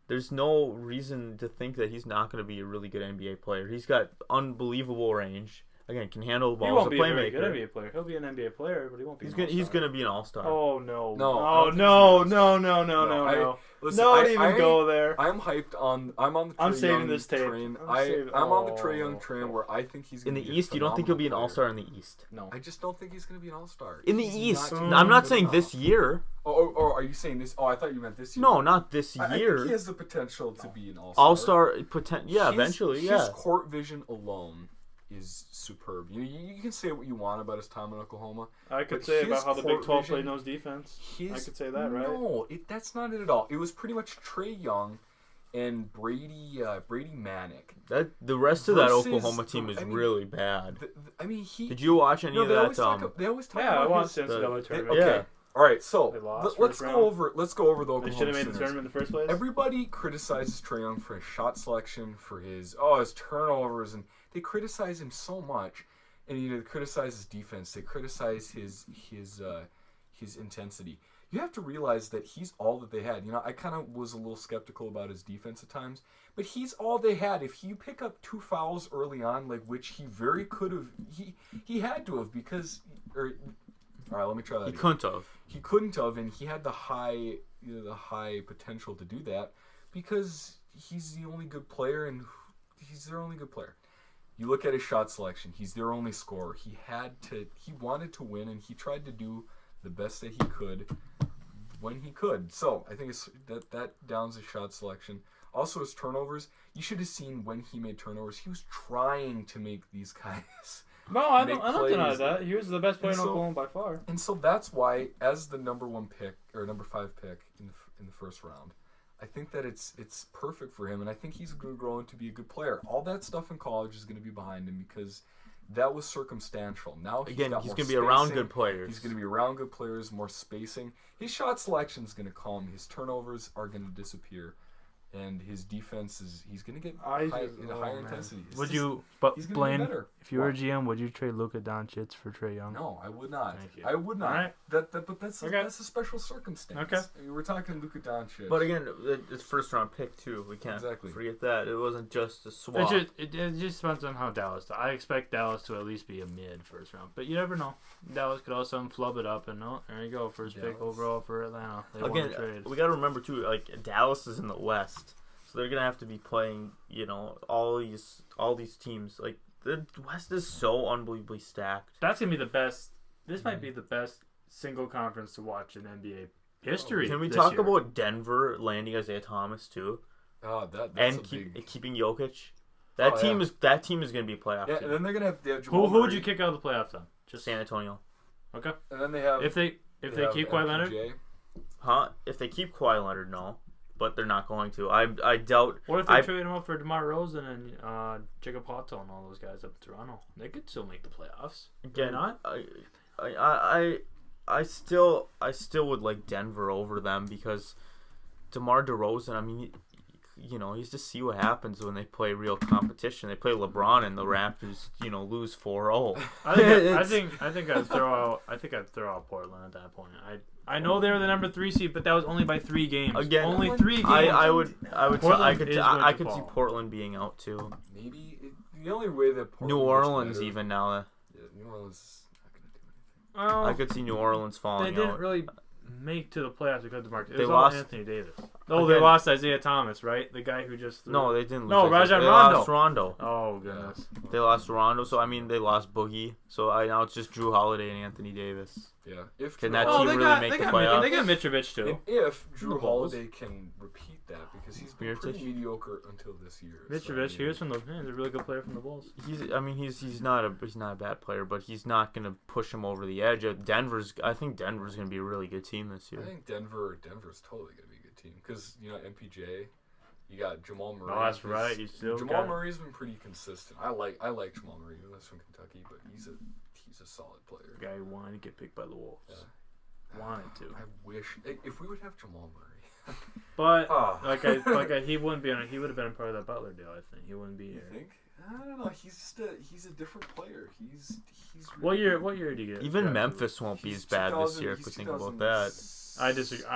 D: There's no reason to think that he's not going to be a really good NBA player. He's got unbelievable range. Again, can handle the ball.
A: He won't
D: as a
A: be
D: playmaker.
A: a very good NBA player. He'll be an NBA player, but he won't be.
D: He's going to be an all-star.
A: Oh no!
B: No!
A: No!
B: Listen,
A: Don't even go there.
B: I'm hyped on. I'm on the Trae Young
A: this tape.
B: train. I'm on the Trae Young train where I think he's
D: in
B: going
D: the East. You don't think he'll be an all-star in the East?
A: No.
B: I just don't think he's going to be an all-star
D: in the East. I'm not saying this year.
B: Oh, are you saying this? Oh, I thought you meant this year.
D: No, not this year.
B: I think he has the potential to be an all-star.
D: All-star potential. Yeah, eventually. Yeah.
B: His court vision alone is superb. You can say what you want about his time in Oklahoma.
A: I could say about how the Big 12 played nose defense. I could say that, right?
B: No, that's not it at all. It was pretty much Trae Young and Brady Manick.
D: The rest of that Oklahoma team is really bad. Did you watch any of that?
B: They always talk
A: about
B: I
A: watched the NCAA tournament.
B: Okay.
D: Yeah.
B: All right, so let's go over the Oklahoma
A: They should have made the
B: Sooners.
A: tournament in the first place.
B: Everybody criticizes Trae Young for his shot selection, for his turnovers, and they criticize him so much. And they criticize his defense. They criticize his intensity. You have to realize that he's all that they had. I kind of was a little skeptical about his defense at times, but he's all they had. If you pick up 2 fouls early on, which he very could have, he had to have because. All right, let me try that. He couldn't have, and he had the high potential to do that because he's the only good player, and he's their only good player. You look at his shot selection; he's their only scorer. He wanted to win, and he tried to do the best that he could when he could. So I think that downs his shot selection. Also, his turnovers. You should have seen when he made turnovers. He was trying to make these guys.
A: No, I don't deny that. He was the best player in Oklahoma by far.
B: And so that's why, as the number 1 pick or number 5 pick in the first round, I think that it's perfect for him, and I think he's going to grow into be a good player. All that stuff in college is going to be behind him because that was circumstantial. Now he's going to be
D: around good players.
B: He's going to be around good players, more spacing. His shot selection is going to calm. His turnovers are going to disappear. And his defense he's going to get higher intensity.
A: Blayne, if you were a GM, would you trade Luka Doncic for Trae Young?
B: No, I would not.
A: Thank you.
B: I would not.
A: Right.
B: But that's a special circumstance.
A: Okay.
B: I mean, we're talking Luka Doncic.
D: But again, it's first round pick too. We can't forget that. It wasn't just a swap.
A: It just depends on how Dallas does. I expect Dallas to at least be a mid first round. But you never know. Dallas could also flub it up and there you go. First pick overall for Atlanta. They won the trade.
D: We got to remember too, Dallas is in the West. So they're gonna have to be playing, all these teams. The West is so unbelievably stacked.
A: That's gonna be the best. This might be the best single conference to watch in NBA history.
D: Can we talk about Denver landing Isaiah Thomas too?
B: Oh, that's
D: keeping Jokic. That team is gonna be a playoff team.
B: And then they're gonna have
A: Who would you kick out of the playoffs then?
D: Just San Antonio.
B: Okay. And then they have
A: if they keep Kawhi Leonard.
D: If they keep Kawhi Leonard, no. But they're not going to. I doubt.
A: What if they trade him up for DeMar DeRozan and Jacob Potto and all those guys up in Toronto? They could still make the playoffs.
D: Again,
A: not.
D: I still would like Denver over them because DeMar DeRozan. I mean, he's to see what happens when they play real competition. They play LeBron and the Raptors, lose 4-0.
A: I think I'd throw out Portland at that point. I know they were the number 3 seed, but that was only by 3 games.
D: Again,
A: only 3 games.
D: I could see Portland being out too.
B: Maybe the only way that Portland
D: New Orleans even now.
B: New Orleans is not going to do anything.
D: Well, I could see New Orleans falling out.
A: They didn't really make to the playoffs because of DeMarcus. They
D: lost
A: Anthony Davis. They lost Isaiah Thomas, right? The guy who just threw.
D: No, they didn't.
A: Rajon
D: Rondo. They lost Rondo.
A: Oh goodness.
D: They lost Rondo. So they lost Boogie. So now it's just Drew Holiday and Anthony Davis.
B: Yeah.
D: Can that team really make the playoffs?
A: They got Mitrovic too.
B: And if Drew Holiday can repeat that, because he's been pretty mediocre until this year.
A: Mitrovic, he was he's a really good player from the Bulls.
D: He's not a bad player, but he's not gonna push him over the edge. I think Denver's gonna be a really good team this year.
B: I think Denver's totally gonna be a good team because MPJ. You got Jamal Murray.
A: Oh, that's right.
B: Jamal Murray's been pretty consistent. I like Jamal Murray. He's from Kentucky, but he's a solid player.
A: Guy who wanted to get picked by the Wolves. Yeah. Wanted to.
B: I wish if we would have Jamal Murray.
A: But he wouldn't be he would have been a part of that Butler deal. I think he wouldn't be here.
B: You think? I don't know. He's a different player. He's.
A: Really what year did he get?
D: Even Memphis won't be as bad this year if we think about that.
A: I disagree.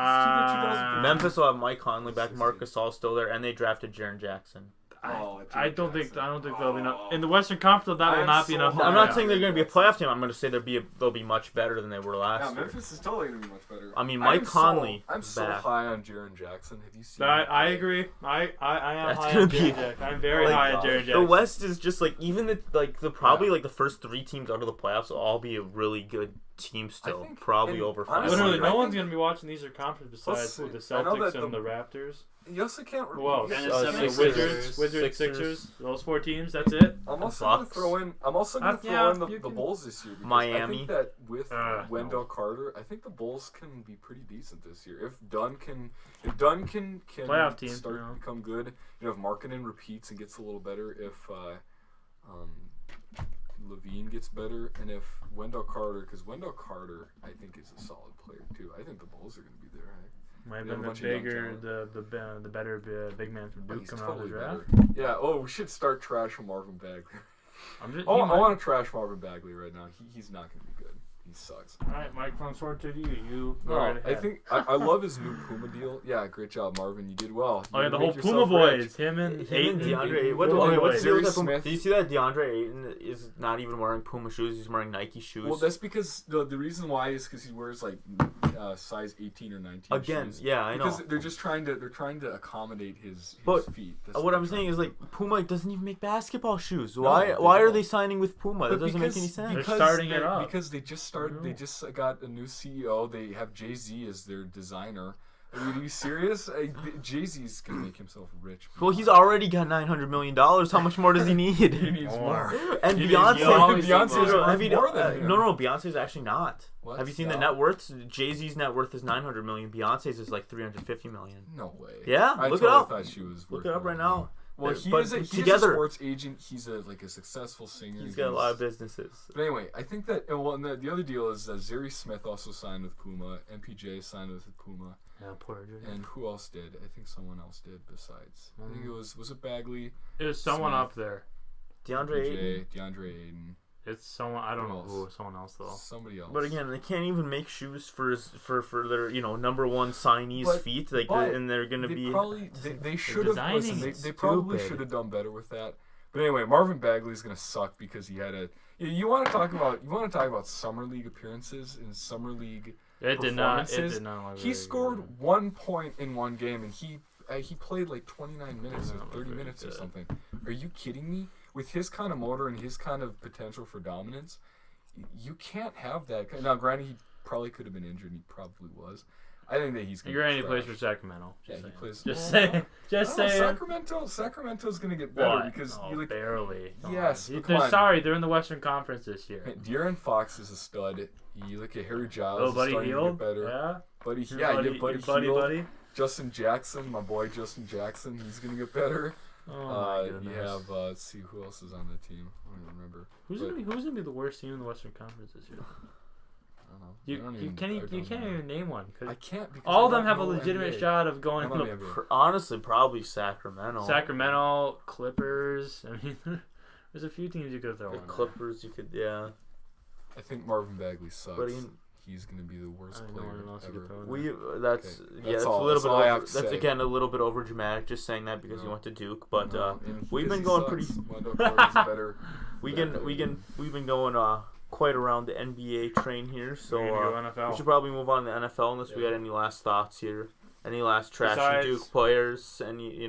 D: Memphis will have Mike Conley back, Marcus All still there, and they drafted Jaren Jackson.
A: I don't think they'll be enough in the Western Conference. That will not be enough.
D: I'm not saying they're going to be a playoff team. I'm going to say they'll be much better than they were last year.
B: Memphis is totally going to be much better.
D: I mean, Mike Conley.
B: I'm so high on Jaren Jackson. Have you seen?
A: I agree. I am high on Jaren Jackson. I'm very high on Jaren Jackson.
D: The West is just even the first 3 teams out of the playoffs will all be a really good team still. Probably over 5.
A: Literally, no one's going to be watching these conference besides the Celtics and the Raptors.
B: You also can't.
A: Well, Wizards, Sixers, those 4 teams. That's it.
B: I'm also going to throw in the Bulls this year.
D: Miami.
B: I think that with Wendell Carter, I think the Bulls can be pretty decent this year. If Dunn can
A: playoff team
B: start to become good. If Markkanen repeats and gets a little better. If Levine gets better, and if Wendell Carter, because Wendell Carter, I think is a solid player too. I think the Bulls are going to be there.
A: Might have been the better big man from Duke coming out of the draft.
B: Yeah. Oh, we should start trashing Marvin Bagley. I want to trash Marvin Bagley right now. He's not going to be good. He sucks.
A: All right, microphone sword to you.
B: I think I love his new Puma deal. Yeah, great job, Marvin. You did well.
A: The whole Puma boys. Him and
D: DeAndre Ayton. Did you see that DeAndre Ayton is not even wearing Puma shoes? He's wearing Nike shoes.
B: Well, that's because the reason why is because he wears size 18 or 19
D: again
B: shoes.
D: Yeah, I know,
B: because they're just trying to accommodate his feet.
D: What I'm saying is Puma doesn't even make basketball shoes. Why are they signing with Puma? That doesn't make any sense.
A: They're starting it up
B: because they just started. They just got a new CEO. They have Jay-Z as their designer. Are you serious? Jay-Z's gonna make himself rich.
D: Well, he's already got $900 million. How much more does he need?
B: He needs more.
D: And Beyonce's
B: more than him.
D: No, Beyonce's actually not.
B: What?
D: Have you seen the net worths? Jay-Z's net worth is $900 million. Beyonce's is like $350 million.
B: No way.
D: Yeah, look it up. Look it up right now.
B: Well, he's a sports agent. He's a successful singer.
D: He's got a lot of businesses.
B: But anyway, I think that and the other deal is that Zary Smith also signed with Puma. MPJ signed with Puma.
A: Yeah, poor Jordan.
B: And who else did? I think someone else did besides. I think it was it Bagley?
A: It was someone
B: Smith,
A: up there.
B: DeAndre Ayton.
A: It's someone I don't know who. Someone else though.
B: Somebody else.
D: But again, they can't even make shoes for their number one signees' feet. And they're gonna be.
B: They should have. They probably should have done better with that. But anyway, Marvin Bagley is gonna suck because he had a. You want to talk about summer league appearances and summer league.
A: It did not.
B: He scored 1 point in one game, and he played like 29 minutes or 30 minutes or something. Are you kidding me? With his kind of motor and his kind of potential for dominance, you can't have that. Now, granted, he probably could have been injured, and he probably was. I think that he's going to
A: Granted, he plays for Sacramento.
B: Yeah, he plays.
A: Just saying.
B: Sacramento's going to get better because you look
A: barely.
B: Yes,
A: sorry, they're in the Western Conference this year.
B: De'Aaron Fox is a stud. You look at Harry Giles.
A: Buddy Hield.
B: Better.
A: Yeah.
B: Buddy Hield. Justin Jackson, my boy Justin Jackson, he's going to get better.
A: Oh
B: you have let's see who else is on the team. I don't even remember.
A: Who's gonna be the worst team in the Western Conference this year?
B: I don't know.
A: You can't even name one.
B: I can't because
A: all of them have a legitimate shot of going.
D: Honestly, probably Sacramento.
A: Sacramento, Clippers. I mean, there's a few teams you could throw.
D: The Clippers, you could, yeah.
B: I think Marvin Bagley sucks. He's going to be the worst player ever.
D: That's a little bit. That's again a little bit over dramatic. Just saying that because he went to Duke, but we've been going pretty. We've been going quite around the NBA train here, so we should probably move on to the NFL unless we had any last thoughts here. Any last trashy Duke players? Any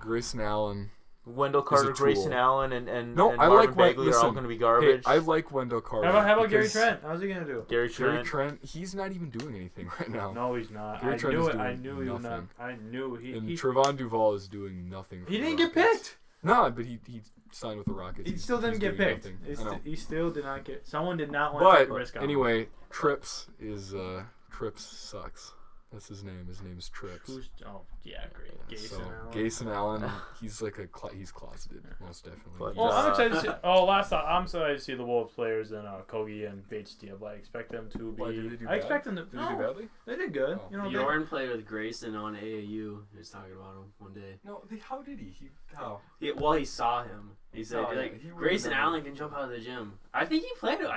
B: Grayson Allen.
D: Wendell Carter, Grayson Allen, and
B: No,
D: and
B: I
D: Marvin
B: like
D: Bagley are all
B: listen,
D: going to be
B: Hey,
D: garbage.
B: I like Wendell Carter.
A: How about Gary
B: because
A: Trent? How's he gonna do?
D: Gary
B: Gary
D: Trent.
B: Trent, he's not even doing anything right now.
A: No, he's not.
B: Gary Trent is
A: I
B: doing
A: knew he was not.
B: nothing.
A: I knew he.
B: And Trevon Duval is doing nothing. For
A: He
B: the
A: didn't get
B: Rockets.
A: picked.
B: No, but he signed with the Rockets.
A: He still didn't
B: He's
A: get
B: doing
A: picked.
B: nothing. I know.
A: He still did not get. Someone did not want to take a risk
B: But
A: on him.
B: anyway, Trips sucks. That's his name. His name's Trips.
A: Oh yeah, great.
B: So
A: Allen.
B: Gayson Allen, he's like he's closeted, most definitely.
D: But,
A: Well, I'm excited to see. I'm excited to see the Wolves players and Kogi and Bates Steele. I expect them to be.
B: Why, did they do
A: I
B: bad?
A: expect them to.
B: Did they do badly?
A: They did good.
B: Oh.
A: You know,
E: Bjorn played with Grayson on AAU. He was talking about him one day.
B: No, how did he? How?
E: He saw him. He said,
B: Oh, yeah,
E: like,
B: he
E: Grayson
B: remembered.
E: Allen can jump out of the gym. I think he played him.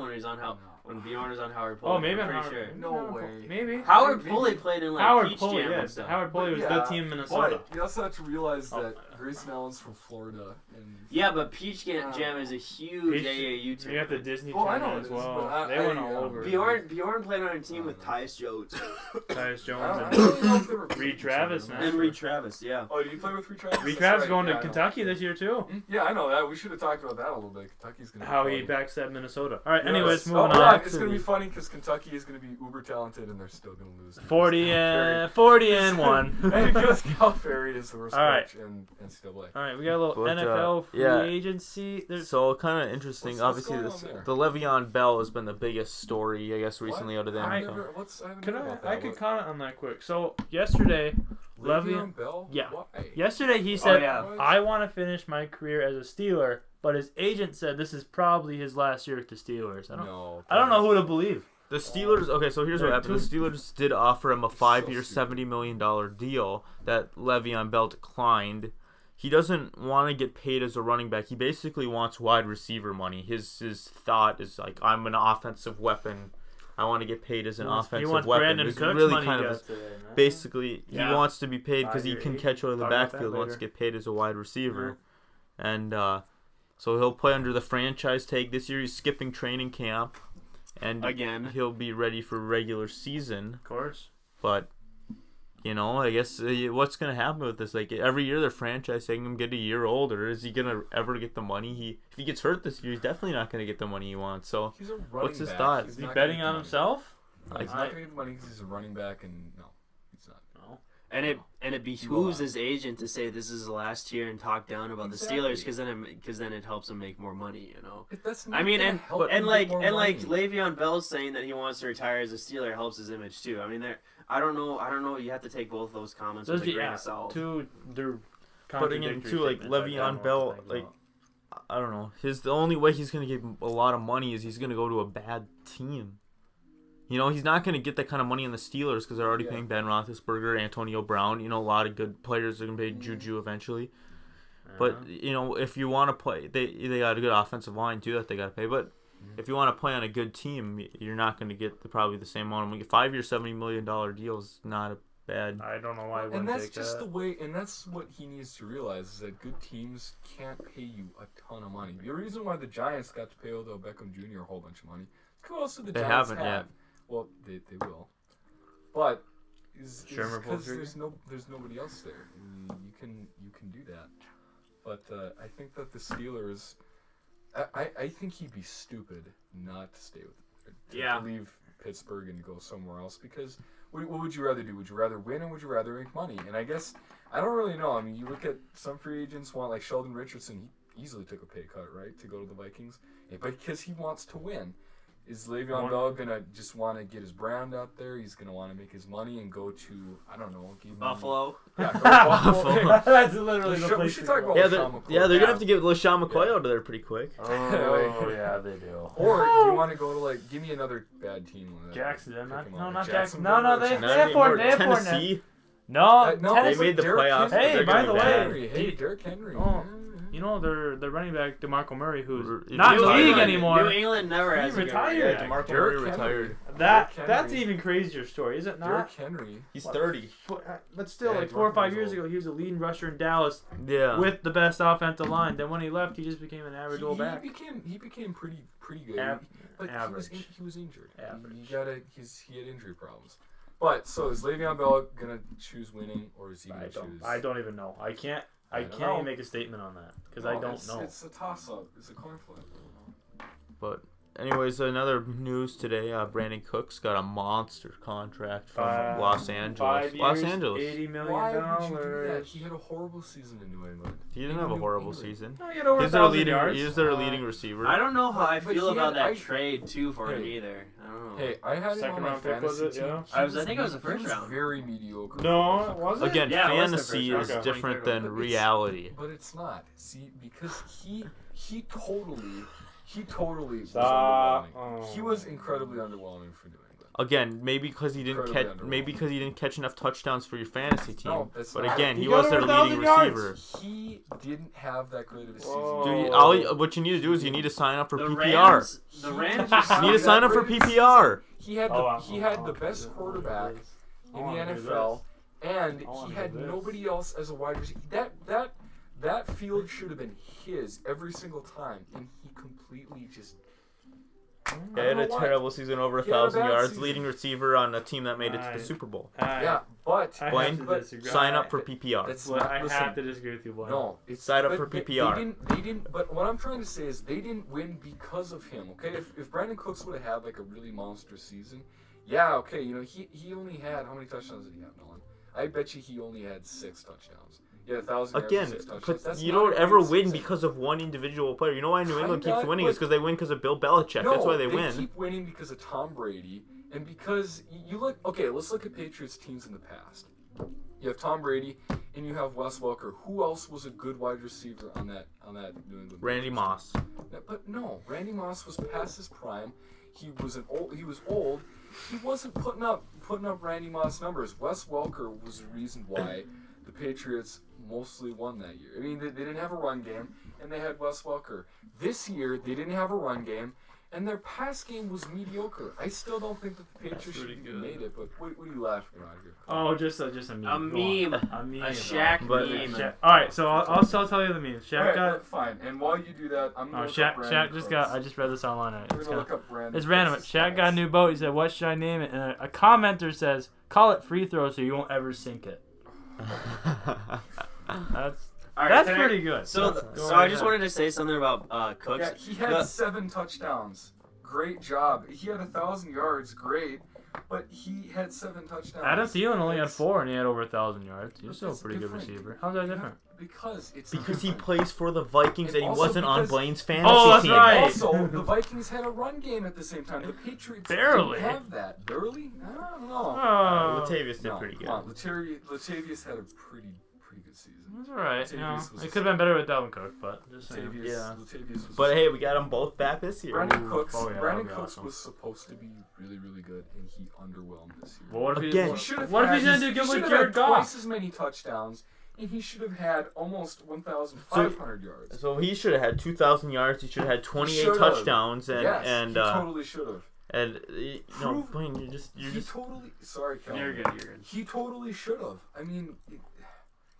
E: when he was on when Bjorn was on Howard Pulley.
A: Oh, maybe
E: I'm
A: on
E: pretty
A: Howard.
E: sure.
B: No way.
A: Maybe.
E: Howard
B: Maybe.
E: Pulley played in like
A: Howard
E: Peach
A: Pulley,
E: Jam and
A: yes.
E: stuff.
A: Howard Pulley was the team in Minnesota.
B: But you also have to realize
A: Oh.
B: that Grayson Allen's from Florida. And
E: Yeah, but Peach Jam is a huge
A: Peach-
E: AAU
A: You
E: tournament.
A: got the Disney
B: Well, I
A: Channel
B: know it
A: as
B: is,
A: well.
B: but
A: They went all over.
E: Bjorn played on a team with Tyus Jones
A: Tyus
B: I
A: Jones
B: don't
A: and
B: really know if they were
A: Reed Travis, man.
E: and Reed Travis. Yeah.
B: Oh, did you play with Reed Travis?
A: Reed
B: That's
A: Travis
B: right,
A: going
B: yeah,
A: to
B: I know.
A: Kentucky this year too.
B: Yeah, I know that. We should have talked about that a little bit. Kentucky's gonna.
A: How
B: be
A: he
B: funny.
A: backstabbed Minnesota. All right.
B: Yes.
A: Anyways,
B: Oh,
A: moving
B: yeah,
A: on.
B: it's gonna be funny because Kentucky is gonna be uber talented and they're still gonna lose.
A: 40 and 1.
B: And because Calipari is the worst
A: All right.
B: coach in NCAA.
A: All right, we got a little
D: But,
A: NFL free
D: yeah.
A: agency. There's
D: So kind of interesting.
B: What's
D: Obviously,
B: going
D: this,
B: on there?
D: the Le'Veon Bell has been the biggest story, I guess, recently
B: What?
D: out of the
A: I
D: NFL.
B: I haven't
A: Can
B: heard about that.
A: I could comment on that quick. So yesterday,
B: Le'Veon Bell?
A: Yeah.
B: Why?
A: yesterday he said,
E: yeah.
A: "I want to finish my career as a Steeler," but his agent said this is probably his last year with the Steelers. I don't know who to believe.
D: The Steelers. Okay, so here's what
A: They're
D: happened. The Steelers did offer him a 5-year, $70 million deal that Le'Veon Bell declined. He doesn't want to get paid as a running back. He basically wants wide receiver money. His thought is like, I'm an offensive weapon. I want to get paid as an offensive
A: he wants
D: weapon.
A: Brandon
D: It's
A: Cooks
D: really
A: money
D: kind
A: he
D: of
A: got today, man.
D: basically
A: Yeah.
D: he wants to be paid because he
A: 5-year,
D: can
A: 8.
D: catch out of the
A: Talk about that
D: backfield. Wants to
A: later.
D: get paid as a wide receiver, and so he'll play under the franchise tag this year. He's skipping training camp, and
E: Again.
D: he'll be ready for regular season.
A: Of course.
D: But I guess what's gonna happen with this? Like every year, they're franchise tagging him, get a year older. Is he gonna ever get the money? If he gets hurt this year, he's definitely not gonna get the money he wants. So
B: He's a running
D: what's his
B: back.
D: thought?
B: He's
A: Is he
B: not
A: betting
B: gonna
A: on
B: get money.
A: himself?
B: No, he's not going to get money because he's a running back, and no, he's not.
A: No.
E: And it behooves his agent to say this is the last year and talk down about
B: Exactly.
E: the Steelers because then it helps him make more money, you know.
B: That's
E: I mean,
B: gonna
E: and
B: help him
E: and
B: get
E: like
B: more
E: and like
B: money.
E: Le'Veon Bell saying that he wants to retire as a Steeler helps his image too. I mean, I don't know. You have to take both those comments with a grain of salt.
A: They're
D: putting him
A: contradictory
D: to like
A: statements. I don't know
D: Le'Veon
A: what
D: Bell,
A: to think
D: like
A: about.
D: I don't know. The only way he's gonna get a lot of money is he's gonna go to a bad team. He's not going to get that kind of money in the Steelers because they're already paying Ben Roethlisberger, Antonio Brown. A lot of good players are going to pay Juju eventually. But, if you want to play, they got a good offensive line too that they got to pay. But if you want to play on a good team, you're not going to get probably the same amount of money. 5-year, $70 million deal is not a bad.
A: I don't know why I
B: And
A: wouldn't
B: that's
A: take
B: just
A: that.
B: the way, and that's what he needs to realize is that good teams can't pay you a ton of money. The reason why the Giants got to pay Odell Beckham Jr. a whole bunch of money, who else did the
D: They
B: Giants
D: haven't
B: have?
D: yet.
B: Well, they will, but is
A: Shermer
B: because
A: Poultry?
B: there's nobody else there. You can do that, but I think that the Steelers, I think he'd be stupid not to stay with, to leave Pittsburgh and go somewhere else because what would you rather do? Would you rather win or would you rather make money? And I guess I don't really know. I mean, you look at some free agents want like Sheldon Richardson. He easily took a pay cut, right, to go to the Vikings, but because he wants to win. Is Le'Veon Bell gonna just want to get his brand out there? He's gonna want to make his money and go to
E: Buffalo.
B: Yeah, go to Buffalo.
A: That's literally the
B: We
A: place
B: should
A: to
B: talk
A: go.
B: about
D: They're
B: LaShawn McCoy.
D: going to have to get LaShawn McCoy out of there pretty quick.
A: Oh, yeah, they do.
B: Or do you want to go to give me another bad team?
A: Jackson,
B: Pick
A: not,
B: him
A: no,
B: out.
A: not Jackson.
B: Jacksonville
A: No,
B: or
A: they
B: Tennessee?
A: have Fournette.
D: Tennessee.
A: No,
B: No,
D: They
A: Tennessee.
D: made the
B: Derrick
D: playoffs.
B: Henry.
A: Hey,
D: They're
A: by
D: gonna
A: the
D: be
A: way,
D: bad.
B: Hey, Derrick Henry.
A: Oh, their running back DeMarco Murray, who's
D: New
A: not in the league
D: England.
A: anymore.
E: New England never
A: He
E: has a good
A: retired.
E: running back.
D: DeMarco
B: Derrick
D: Murray
B: Henry.
D: retired.
A: That's
B: Henry.
A: even crazier story, is it not?
B: Derrick Henry.
D: He's 30.
A: But still,
B: Yeah,
A: like 4 or 5 years
B: DeMarco
A: ago, he was a leading rusher in Dallas
D: Yeah.
A: with the best offensive line. Then when he left, he just became an average old back.
B: He became pretty good.
A: Av-
B: But
A: average.
B: he was injured.
A: Average.
B: He had injury problems. But so is Le'Veon Bell gonna choose winning, or is he gonna choose?
A: I don't even know. I can't even make a statement on that because I don't know.
B: It's a toss-up. It's a coin flip.
D: But anyways, another news today. Brandon Cooks got a monster contract from Los Angeles.
A: 5 years,
D: Los Angeles.
A: $80 million.
B: Why would you do that? He had a horrible season in New England.
D: He didn't have a horrible season.
A: No, he had over
D: He's their
A: 1,000
D: leading.
A: yards.
D: He's their leading receiver.
E: I don't know how I
B: But
E: feel
B: he
E: about
B: had-
E: that trade too for him either. I don't know.
B: Hey, I had him
A: Second
B: on my
A: round pick, was
B: fantasy
A: it?
B: team.
A: Yeah.
E: I think it was the first
B: He was
E: round.
B: very mediocre.
A: No, it wasn't.
D: Again,
E: Yeah, it was the
D: fantasy
E: first
D: is
A: round.
D: different
B: But
D: than
B: it's-
D: reality.
B: But it's not. See, because he totally was
A: Stop.
B: underwhelming. He was incredibly underwhelming for New England.
D: Again, maybe because he didn't
B: Incredibly
D: catch,
B: underwhelming.
D: maybe because he didn't catch enough touchdowns for your fantasy team.
B: No, that's
D: but
B: not-
D: again,
A: He
D: he
A: got
D: was their
A: over
D: leading
A: 1,000 yards.
D: receiver.
B: He didn't have that great of a season.
A: Whoa.
D: What you need to do is you need to sign up for
E: The
D: PPR.
E: Rams. The Rams just
D: You need to sign up for PPR.
B: He had
A: Oh,
B: the best quarterback in the NFL, and he had nobody else as a wide receiver. That field should have been his every single time, and he completely just.
D: He had a terrible season, over
B: He had a
D: 1,000
B: bad
D: yards,
B: season.
D: leading receiver on a team that made it to the Super Bowl.
B: Yeah, but
A: I
D: Blayne,
A: have to disagree.
D: Sign up for PPR.
B: that's
A: Well,
B: not.
A: I
B: Listen,
A: have to disagree with you, Blayne.
B: no, it's
D: Sign up
B: but
D: for
B: they-
D: PPR.
B: They didn't. But what I'm trying to say is they didn't win because of him. Okay, if Brandon Cooks would have had like a really monster season, yeah, okay, he only had how many touchdowns did he have, Nolan? I bet you he only had 6 touchdowns. Yeah, 1,000 yards
D: Again,
B: and 6 touchdowns.
D: but
B: That's
D: you
B: not
D: don't
B: a
D: ever
B: great
D: win
B: season.
D: because of one individual player. You know why New England keeps
B: Kinda,
D: winning? Is because they win because of Bill Belichick.
B: No,
D: That's why they win.
B: keep winning because of Tom Brady and because you look. Okay, let's look at Patriots teams in the past. You have Tom Brady and you have Wes Welker. Who else was a good wide receiver on that New England?
D: Randy
B: Patriots
D: Moss.
B: team? But no, Randy Moss was past his prime. He was old. He wasn't putting up Randy Moss numbers. Wes Welker was the reason why the Patriots mostly won that year. I mean, they didn't have a run game, and they had Wes Welker. This year, they didn't have a run game, and their pass game was mediocre. I still don't think that the Patriots should have made it, but what are you laughing about here?
A: Oh, just a meme.
E: A meme.
A: A meme.
E: A Shaq
D: But-
E: meme.
A: All right, so I'll tell you the meme. Shaq
B: Alright,
A: got.
B: fine. And while you do that, I'm
A: Oh,
B: gonna look
A: Shaq.
B: up Brandon
A: Shaq just
B: Cooks.
A: got. I just read this online.
B: I'm gonna look up Brandon.
A: It's random.
B: Cooks'
A: Shaq got a
B: stats.
A: new boat. He said, "What should I name it?" And a commenter says, "Call it free throw, so you won't ever sink it." That's
E: All right,
A: that's
E: can I-
A: pretty good.
E: So
A: Go
E: I just
A: ahead.
E: wanted to say something about Cooks.
B: Yeah, he had 7 touchdowns. Great job. He had 1,000 yards. Great. But he had 7 touchdowns.
A: Adam Thielen only had
B: It's-
A: 4, and he had over 1,000 yards. He's
B: But
A: still a
B: it's
A: pretty good
B: different.
A: receiver. How's that different?
B: Because it's
D: Because he
B: different.
D: plays for the Vikings and he
B: also
D: wasn't on
B: because-
D: Blaine's fantasy
A: Oh, that's
D: team.
A: right.
B: Also, the Vikings had a run game at the same time. The Patriots
A: Barely.
B: didn't have that. Barely? I don't know.
A: Oh,
D: Latavius did
B: No,
D: pretty good.
B: come on. Latavius had a pretty good season.
A: that's all right. You know,
B: Latavius was
A: it could have been better with Dalvin Cook, but just saying.
B: Latavius was
D: But hey, we got them both back this year.
B: Brandon
A: Ooh,
B: Cooks,
A: oh yeah,
B: Brandon
A: that'd be
B: Cooks
A: awesome.
B: was supposed to be really, really good, and he underwhelmed this year.
A: Well, what if
D: Again,
A: he,
B: He should have
A: what if
B: had-
A: he's gonna do
B: he
A: good
B: should
A: with
B: have
A: Jared
B: had
A: Goff?
B: twice as many touchdowns, and he should have had almost 1,500 yards.
D: So he should have had 2,000 yards. He should have had 28
B: should've.
D: touchdowns, and
B: Yes,
D: and
B: he totally should have.
D: no, Blaine, you're just
B: Sorry, Calvin.
E: You're good.
B: He totally should have. I mean,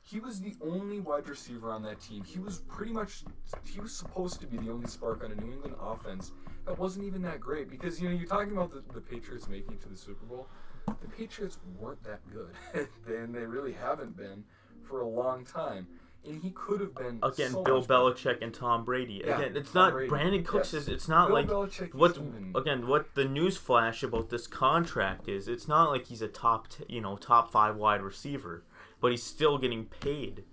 B: he was the only wide receiver on that team. He was supposed to be the only spark on a New England offense that wasn't even that great. Because, you're talking about the Patriots making it to the Super Bowl. The Patriots weren't that good. And they really haven't been for a long time. And he could have been
D: again
B: so
D: Bill
B: much better.
D: Belichick and Tom Brady.
B: Yeah,
D: Again, it's
B: Tom
D: not
B: Brady.
D: Brandon Cooks.
B: Yes.
D: It's not
B: Bill
D: like
B: Belichick
D: what
B: isn't even-
D: again what the news flash about this contract is. It's not like he's a top 5 wide receiver, but he's still getting paid.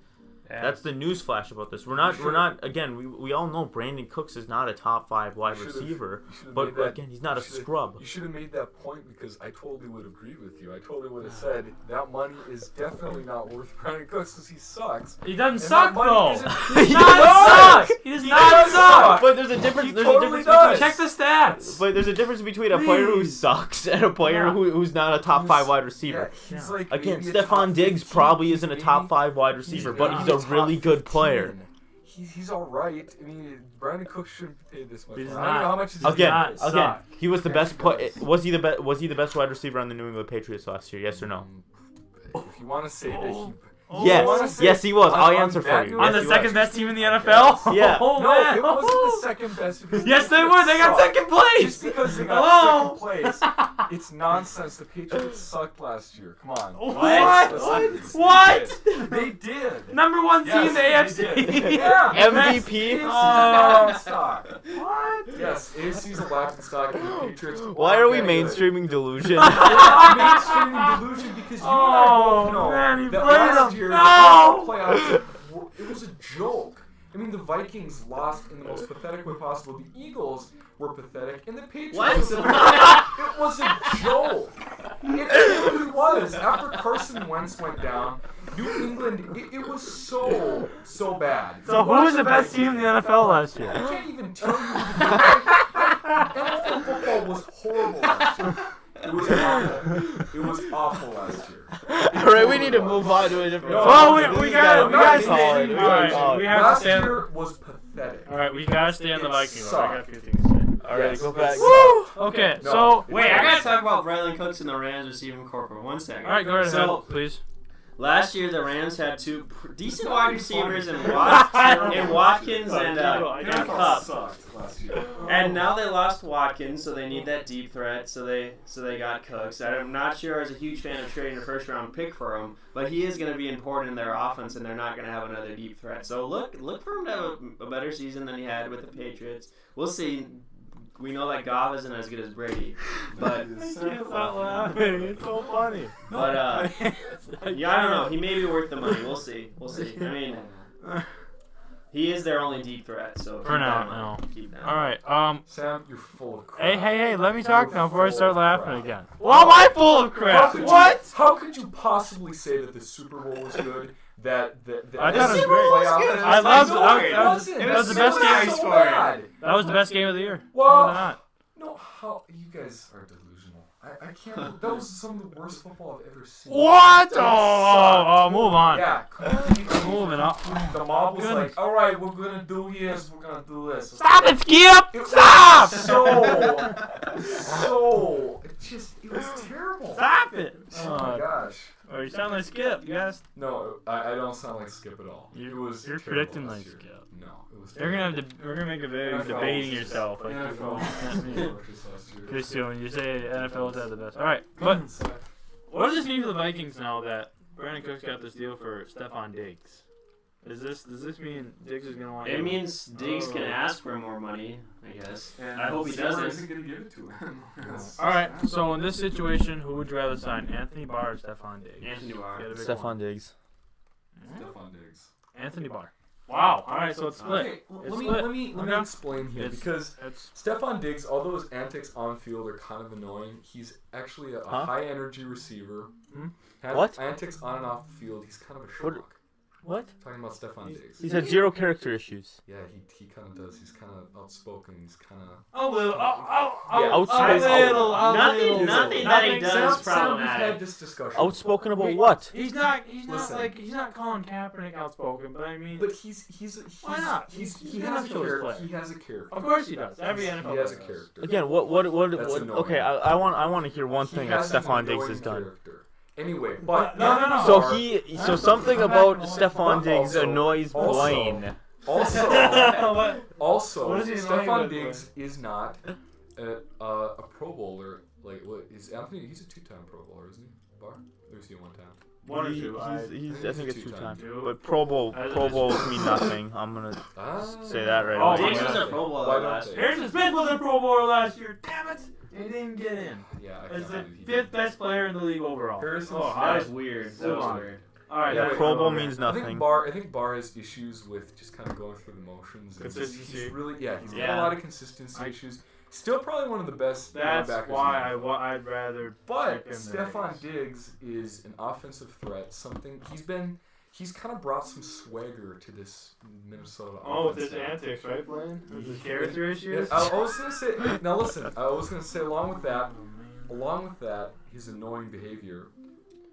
A: Yeah.
D: That's the news flash about this. We're not again. We all know Brandon Cooks is not a top 5 wide receiver, but again, he's not a scrub.
B: You should have made that point because I totally would agree with you. I totally would have said that money is definitely not worth Brandon Cooks because he sucks.
A: He doesn't
B: And
A: suck
B: that money
A: though.
B: isn't-
A: He does not suck. He does not
B: does
A: suck.
B: suck.
D: But there's a difference.
B: He
D: There's
B: totally
D: a difference
B: does.
A: Check the stats.
D: But there's a difference between a player who
A: Please.
D: sucks and a player
A: Yeah.
D: who's not a top 5 wide receiver.
B: Yeah, he's like
D: Again,
B: maybe a top
D: Stephon Diggs
B: 15.
D: probably
B: He's
D: isn't a
B: maybe-
D: top 5 wide receiver, but
B: maybe
D: he's a
B: top
D: really good
B: 15.
D: player.
B: He's all right. I mean, Brandon Cooks shouldn't be paid this much.
A: He's
B: I don't know
A: not.
B: how much is
D: Again,
A: not suck.
D: he was the
B: Yes,
D: best
B: he
D: play.
B: does.
D: Was he the best wide receiver on the New England Patriots last year? Yes or no?
B: If you want to say that
D: Yes, he was. I'll answer for you.
A: On
D: Yes,
A: the
D: he
A: second
D: was.
A: best team in the NFL?
D: Yeah.
A: Oh,
B: No,
A: man.
B: it wasn't the second best. Because
A: Yes,
B: the
A: they were. They got
B: sucked.
A: second place.
B: Just because they got
A: Hello?
B: second place, it's nonsense. The Patriots sucked last year. Come on.
A: What?
B: Listen,
A: What?
B: They did.
A: Number one team in the
B: Yes,
A: AFC.
B: they did. Yeah.
D: MVP?
B: AFC's a
A: Oh.
B: laughing stock.
A: What?
B: Yes, AFC's a laughing stock, and the Patriots.
D: Why are we
B: aren't that good.
D: mainstreaming delusion?
B: Mainstreaming delusion because you and I both know
A: man, he
B: that
A: played
B: last
A: him.
B: year
A: No!
B: the playoffs it was a joke. I mean, the Vikings lost in the most pathetic way possible. The Eagles were pathetic, and the Patriots.
E: What?
B: It was a joke. It really was. After Carson Wentz went down, New England. It was so bad.
A: So who was the best team in the NFL last
B: I
A: year?
B: can't even tell you. NFL football was horrible last year. It was awful. It was awful last year.
D: All right, we need to move on to a different.
B: No,
A: Well, we got
D: solid.
A: All right, we have to
B: Last
A: stand.
B: year was pathetic.
A: All right, we gotta stay on the
B: It
A: Vikings. I got a
B: sucked.
A: few things to say.
D: All right,
B: Yes,
D: go back.
B: it
A: Woo!
B: sucked.
A: Okay,
B: No.
A: so
E: Wait, I gotta talk about Blayne Cooks and the Rams receiving corporate. 1 second.
A: all right, go ahead,
E: So
A: please.
E: last year the Rams had two decent wide receivers in Watkins and Cup.
B: Sucked last year.
E: And now they lost Watkins, so they need that deep threat. So they got Cooks. I'm not sure I was a huge fan of trading a first round pick for him, but he is going to be important in their offense, and they're not going to have another deep threat. So look for him to have a better season than he had with the Patriots. We'll see. We know that Goff isn't as good as Brady, but
A: It's so funny.
E: yeah, I don't know. He may be worth the money. We'll see. I mean, he is their only deep threat. So
A: For now,
E: keep that.
A: All right.
B: Sam, you're full of crap.
A: Hey! Let me talk now before I start laughing again. Well, am I full of crap?
B: How could you possibly say that the Super Bowl was good? That
A: I thought it was
E: Super Bowl was
B: playoff-
E: good.
A: I loved
B: No,
A: it.
B: it
A: That was
B: wasn't.
A: it was the
B: It
A: best
B: was
A: game.
B: so bad.
A: That was the best game of the year.
B: Well,
A: More than not.
B: No, how you guys are delusional. I can't. That was some of the worst football I've ever seen.
A: What?
B: That
A: Oh, move on.
B: Yeah, completely.
A: Moving on.
B: The mob was
A: Goodness.
B: like, all right, we're gonna do this, we're gonna do this.
A: Stop it, Skip!
B: It was
A: Stop!
B: It was terrible.
A: Stop it!
B: Oh my gosh.
A: Oh, you sound like Skip. You guys,
B: No, I don't sound like Skip at all.
A: You're-
B: It was
A: you're
B: terrible
A: predicting
B: last
A: like
B: year.
A: Skip.
B: No, it was
A: we're
B: terrible.
A: gonna make a video
B: NFL
A: debating
B: was-
A: yourself. Like,
B: NFL last year.
A: Chris, when you say NFL's had the best. All right, but what does this mean for the Vikings now that Brandon Cooks got this deal for Stephon Diggs? Does this mean Diggs is gonna want?
E: It means Diggs can ask for more money, I guess.
B: And
E: I hope he
B: Steelers
E: doesn't.
B: isn't gonna give it to him.
A: All right. So in this situation, who would you rather sign, Anthony Barr or Stephon Diggs?
E: Anthony Barr.
A: Get a big
D: Stephon
A: one.
D: Diggs.
B: Stephon Diggs.
A: Anthony Barr. Wow. All right. So it's split.
B: Okay,
A: It's
B: let
A: split.
B: me
A: Okay.
B: explain here
A: It's-
B: because
A: It's
B: Stephon Diggs, although his antics on field are kind of annoying, he's actually a
D: Huh?
B: high energy receiver.
A: Hmm?
D: What?
B: Antics on and off the field, he's kind of a
D: What-
B: schmuck.
D: What?
B: Talking about Stephon Diggs.
D: He's had zero character issues.
B: Yeah, he kind of does. He's kind of outspoken. He's kind of.
A: a little.
B: Yeah,
D: outspoken.
E: Nothing that he does is
B: We've had
E: problematic.
B: this discussion.
D: Outspoken about what?
A: He's not
B: Listen.
A: he's not calling Kaepernick outspoken, but I mean,
B: But he's
A: Why not?
B: he
A: He's
B: has a
A: gonna show his
B: character.
A: play.
B: He has a character.
A: of course he does. Every NFL
B: He has a
A: player does.
B: character.
D: Again, what?
B: That's annoying.
D: Okay, I want to hear one
B: He
D: thing that
B: has an
D: Stephon Diggs
B: annoying
D: has done.
B: character. Anyway, but
A: No.
D: So something about Stephon Diggs
B: Also-
D: annoys
B: also-
D: Blayne.
B: Also,
A: What?
B: also,
A: What is he annoying
B: Stephon
A: with,
B: Diggs is not a Pro Bowler. Like, what is Anthony? He's a two-time Pro Bowler, isn't he? Bar? Or is he a one-time?
A: One or two.
D: He's I think it's two-time.
A: Two.
D: But Pro Bowls mean nothing. I'm gonna say that right
A: Oh,
D: away.
E: Diggs was
A: yeah.
E: a Pro Bowler
B: Why don't
E: last
B: they?
E: year.
A: Harrison Smith was a Pro Bowler last year. Damn it! He didn't get in.
B: Yeah, I
A: As
B: can't
A: the
B: believe he
A: fifth
B: did.
A: best player in the league overall.
B: Harrison
A: Oh,
B: Smith.
E: That was weird. That
A: Move
E: was
A: on.
E: weird.
A: All right.
B: Yeah,
A: that's
D: Pro
A: all
D: Bowl
A: over.
D: means
B: I think
D: nothing.
B: Bar has issues with just kind of going through the motions. And
A: Consistency.
B: He's really, he's got
E: Yeah.
B: a lot of consistency issues. Still probably one of the best
A: That's
B: linebackers.
A: why
B: in the league.
A: I'd rather.
B: But
A: pick him than
B: Stephon Diggs is an offensive threat. Something he's kind of brought some swagger to this Minnesota
A: Oh, with
B: offense.
A: his antics, right, Blayne? With his character
B: Yeah,
A: issues.
B: I was gonna say. Now listen, I was gonna say along with that, his annoying behavior.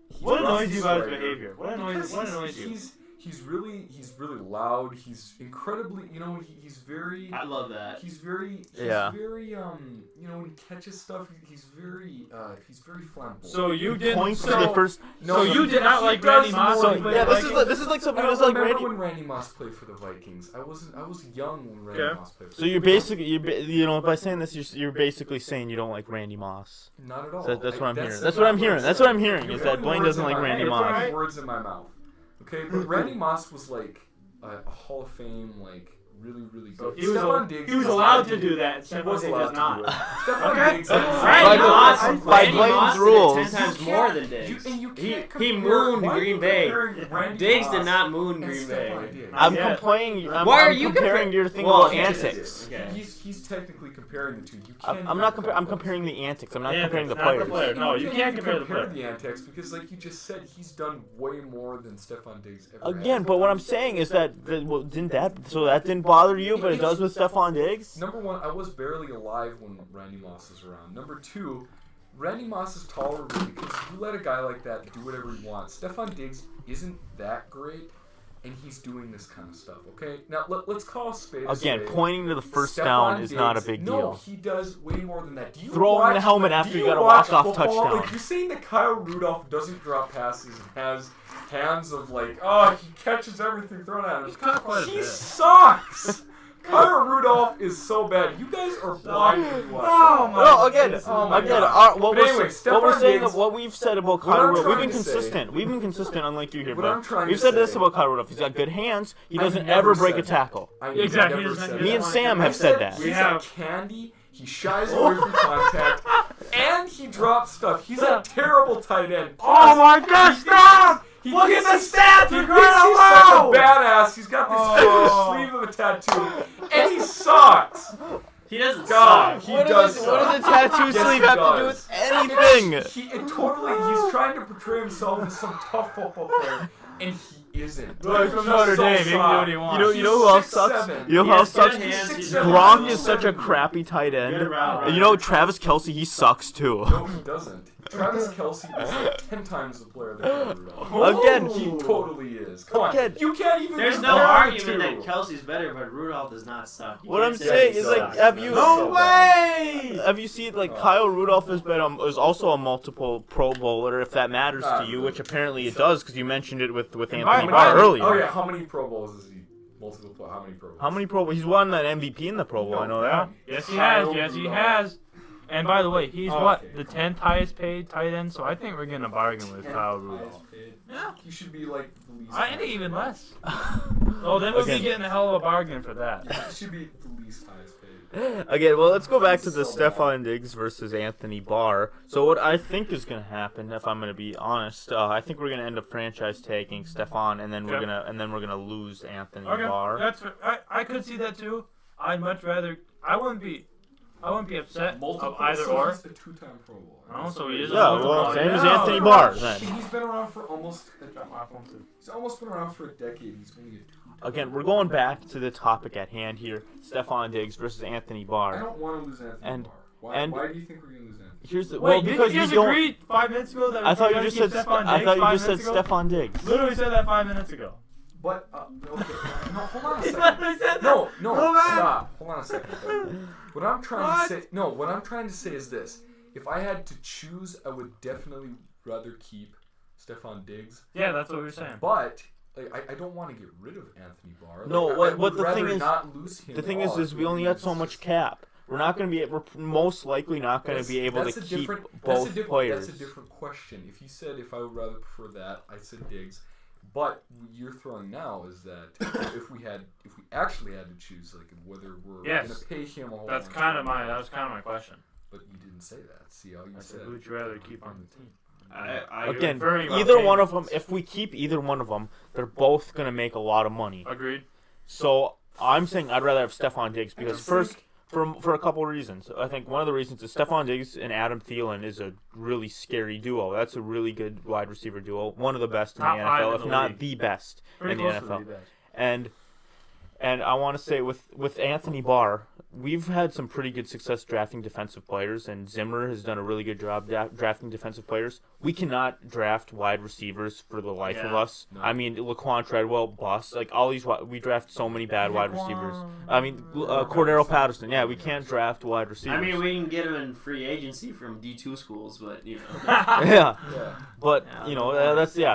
B: He's
A: What
B: brought
A: annoys
B: some
A: you about his
B: swagger.
A: behavior? What annoys you?
B: He's He's really loud. He's incredibly, he's very.
E: I love that.
B: He's very, when he catches stuff, he's very flamboyant.
A: So you didn't.
D: Points to the first.
A: So you did not like Randy Moss.
D: This is like something that's like Randy.
B: When Randy Moss played for the Vikings, I was young when Randy Moss played.
D: So you're basically by saying this, you're basically saying you don't like Randy Moss.
B: Not at all.
D: So that's what I'm hearing. That's what I'm hearing. That's what I'm hearing is that Blayne doesn't like Randy Moss.
B: Words in my mouth. Okay, but Randy Moss was like a Hall of Fame, like really good.
A: He was allowed to do that.
B: He was allowed to do it.
A: Okay.
B: Diggs.
E: Randy Moss
D: by
E: Randy
D: Blayne's
E: Moss
D: rules.
E: did it 10 times more than Diggs. He mooned
B: why are
E: Green
B: you
E: Bay.
B: comparing
E: Diggs
B: Randy
E: did not
B: Moss
E: moon
B: and
E: Green
B: Stephon
E: Bay.
B: Diggs?
D: I'm
A: Yeah.
D: complaining.
E: Why are
D: I'm
E: you
D: comparing your thing
E: well,
D: about
E: yeah,
D: antics.
E: Okay.
B: He's technically comparing the two. You
D: I'm
B: can't
D: not
B: even
D: comparing. I'm comparing the antics. I'm not
A: Yeah,
D: comparing the
A: not the
D: players.
A: player. No, you can't compare the player.
B: the antics because, like you just said, he's done way more than Stephon Diggs ever
D: Again,
B: has.
D: but what I'm saying is that that didn't bother you, but it does with Stephon Diggs.
B: Number one, I was barely alive when Randy Moss was around. Number two, Randy Moss is tolerable because you let a guy like that do whatever he wants. Stephon Diggs isn't that great, and he's doing this kind of stuff. Okay, now let's call a spade a
D: Again,
B: spade.
D: pointing to the first
B: Stephon
D: down is not a
B: Diggs-
D: big
B: No,
D: deal.
B: he does way more than that. Do you
D: Throw him in the helmet after
B: do
D: you got a
B: watch
D: walk-off
B: football?
D: touchdown.
B: Like, you're saying that Kyle Rudolph doesn't drop passes and has hands of like, oh, he catches everything thrown at him.
A: He's caught quite a
B: He
A: bit.
B: sucks. Kyle Rudolph is so bad. You guys are blind when you watch
A: Oh
B: that.
A: my
D: No, again,
B: God.
D: what
B: But
D: we're,
B: anyway,
D: what we're
B: Stephon
D: saying,
B: Diggs-
D: what we've said about
B: what
D: Kyle
B: I'm
D: Rudolph, we've
B: trying
D: been
B: to say-
D: consistent. We've been consistent, unlike you here,
B: What I'm
D: bro.
B: trying
D: We've
B: to
D: said this
B: say-
D: about Kyle Rudolph. He's got good hands. He doesn't
B: never
D: ever break a
B: said that.
D: tackle.
B: I
A: Exactly,
B: never
A: he doesn't
B: said
A: do
D: Me
B: that.
D: and Sam
B: I
D: have said that.
B: He's
A: We
B: a
A: have-
B: candy. He shies away from contact, and he drops stuff. He's a terrible tight end.
A: Oh my gosh, stop! Look at the stats!
B: He
A: You're
B: thinks
A: crying
B: he's
A: out
B: such a
A: loud!
B: badass. He's got this sleeve of a tattoo, and he sucks.
E: He doesn't
B: God,
E: suck.
B: he
D: What
B: does.
D: does a tattoo
B: Yes,
D: sleeve
B: he
D: have to do
B: does.
D: with anything?
B: He's trying to portray himself as some tough football player, and he isn't.
A: Well, he's from Notre Dame. He can do what he wants.
D: You know who else
B: He's
D: sucks?
B: 6'7".
D: You know
E: He
D: who
E: has
D: else sucks?
E: good hands, he's
D: Gronk
E: good.
D: is such a crappy tight end.
E: Good route
D: You know
E: runner.
D: Travis Kelce, he sucks too.
B: No, he doesn't. Travis Kelce is like 10 times the player that Kyle Rudolph.
D: Again,
B: He totally is. Come on,
D: Again.
B: you can't even.
E: There's no
B: compare the
E: argument that
B: two.
E: Kelsey's better, but Rudolph does not suck. You
D: What
E: can't
D: I'm
E: say
D: saying
E: he
D: is like,
E: sucks.
D: have you?
B: No
A: way!
D: Have you seen like Kyle Rudolph has been is also a multiple Pro Bowler, if that matters to you, which apparently it does because you mentioned it with Anthony
A: Mine-
D: Barr earlier.
B: Oh yeah, how many Pro Bowls is he? Multiple. How many Pro Bowls?
D: How many Pro Bowls? He's won that MVP in the Pro Bowl. I know that.
A: Yes, he has. Yes, he has. And by the way, he's what?
B: Okay.
A: The 10th highest paid tight end, so I think we're getting a bargain with Kyle Rudolph.
B: Yeah. You should be like the least.
A: I think even less. Oh, then we'll be
D: Again.
A: getting a hell of a bargain for that.
B: You should be the least highest paid.
D: Again, well, let's go back to the Stephon Diggs versus Anthony Barr. So what I think is going to happen, if I'm going to be honest, I think we're going to end up franchise tagging Stephon, and then we're
A: Okay.
D: gonna lose Anthony
A: Okay,
D: Barr.
A: that's I could see that too. I'd much rather. I wouldn't be upset of either or.
B: He's a 2-time Pro Bowler.
A: Oh, so he is a
D: Yeah,
A: multiple-
D: well, same as
A: yeah.
D: Anthony Barr then.
B: He's been around for almost. He's almost been around for a decade. He's only a 2-time.
D: Again, we're going back to the topic at hand here: Stephon Diggs versus Anthony
B: I
D: Barr.
B: don't want to lose Anthony
D: And-
B: Barr. Why?
D: and-
B: Why do you think we're gonna lose Anthony?
D: Here's the
A: Wait,
D: because
A: didn't you
D: you don't.
A: agreed 5 minutes ago that
D: I thought
A: we're
D: you just
A: gonna
D: said.
A: keep Stephon
D: I
A: Diggs
D: thought you
A: 5
D: just said
A: minutes ago?
D: Stephon Diggs.
A: Literally said that 5 minutes ago.
B: But okay, no, hold on a
A: He
B: second.
A: literally said that.
B: No,
A: Go back.
B: stop. Hold on a second. What I'm trying to say, what I'm trying to say is this: if I had to choose, I would definitely rather keep Stephon Diggs.
A: Yeah, that's what we were saying.
B: But like, I don't want to get rid of Anthony Barr.
D: No,
B: Like, I
D: what
B: would
D: the thing
B: rather
D: is-
B: not lose him
D: The thing
B: at all.
D: is we only got so much cap. We're not going to be. We're most likely not going to be able to
B: That's a
D: keep
B: different-
D: both
B: that's a
D: players.
B: That's a different question. If you said if I would rather prefer that, I said Diggs. But what you're throwing now is that if we actually had to choose, like whether we're
A: Yes.
B: going to pay him a whole
A: That was
B: bunch
A: kind of
B: of
A: my question.
B: But you didn't say that. See how you
A: I
B: said
A: said, who would you rather keep on the team?
E: I
D: Again,
A: referring about
D: either one of
A: payments.
D: them. If we keep either one of them, they're both going to make a lot of money.
A: Agreed.
D: So I'm saying I'd rather have Stephon Diggs because
B: just
D: first,
B: think-
D: for a couple of reasons. I think one of the reasons is Stephon Diggs and Adam Thielen is a really scary duo. That's a really good wide receiver duo. One of the best in
A: Top
D: the
A: five
D: NFL,
A: in
D: if
A: the
D: not
A: league.
D: the best
A: Pretty
D: in the
A: close to
D: NFL.
A: the best.
D: And I want to say with Anthony Barr, we've had some pretty good success drafting defensive players, and Zimmer has done a really good job drafting defensive players. We cannot draft wide receivers for the life of us. No. I mean, Laquan Treadwell, bust. Like, all these, we draft so many bad wide receivers. I mean, Cordero Patterson. Yeah, we can't draft wide receivers.
E: I mean, we can get him in free agency from D2 schools, but, you know.
D: Yeah. But, you know,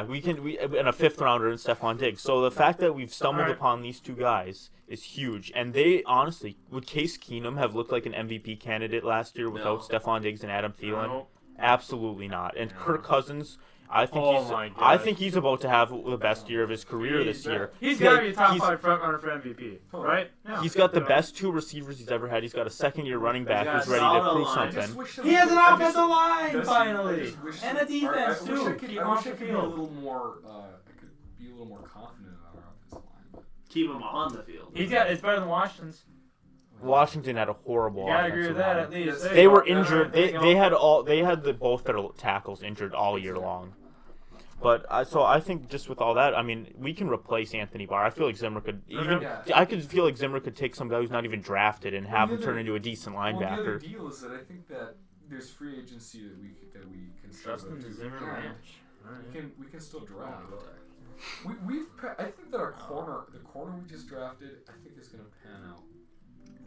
D: we and a fifth rounder in Stephon Diggs. So the fact that we've stumbled upon these two guys is huge. And they, honestly, would Case Keenum have looked like an MVP candidate last year without Stephon Diggs and Adam Thielen? No. Absolutely not. And Kirk Cousins, I think he's about to have the best year of his career this year.
A: He's got to be a top 5 front runner for MVP, right? Yeah.
D: He's got the best 2 receivers he's ever had. He's got a second-year running back who's ready to prove something.
A: He has an offensive line, finally, and a defense too. Keep him off the field.
B: I could be a little more confident about our offensive line.
E: Keep him on the field.
A: It's better than Washington's.
D: Washington had a horrible offensive line.
A: I agree with that at least.
D: They were injured. They had both their tackles injured all year long. But so I think just with all that, I mean, we can replace Anthony Barr. I feel like Zimmer could I could feel like Zimmer could take some guy who's not even drafted and have him turn into a decent linebacker.
B: Well, the other deal is that I think that there's free agency that we can
A: trust in the Zimmer ranch.
B: We can still draft. I think that the corner we just drafted, I think is going to pan out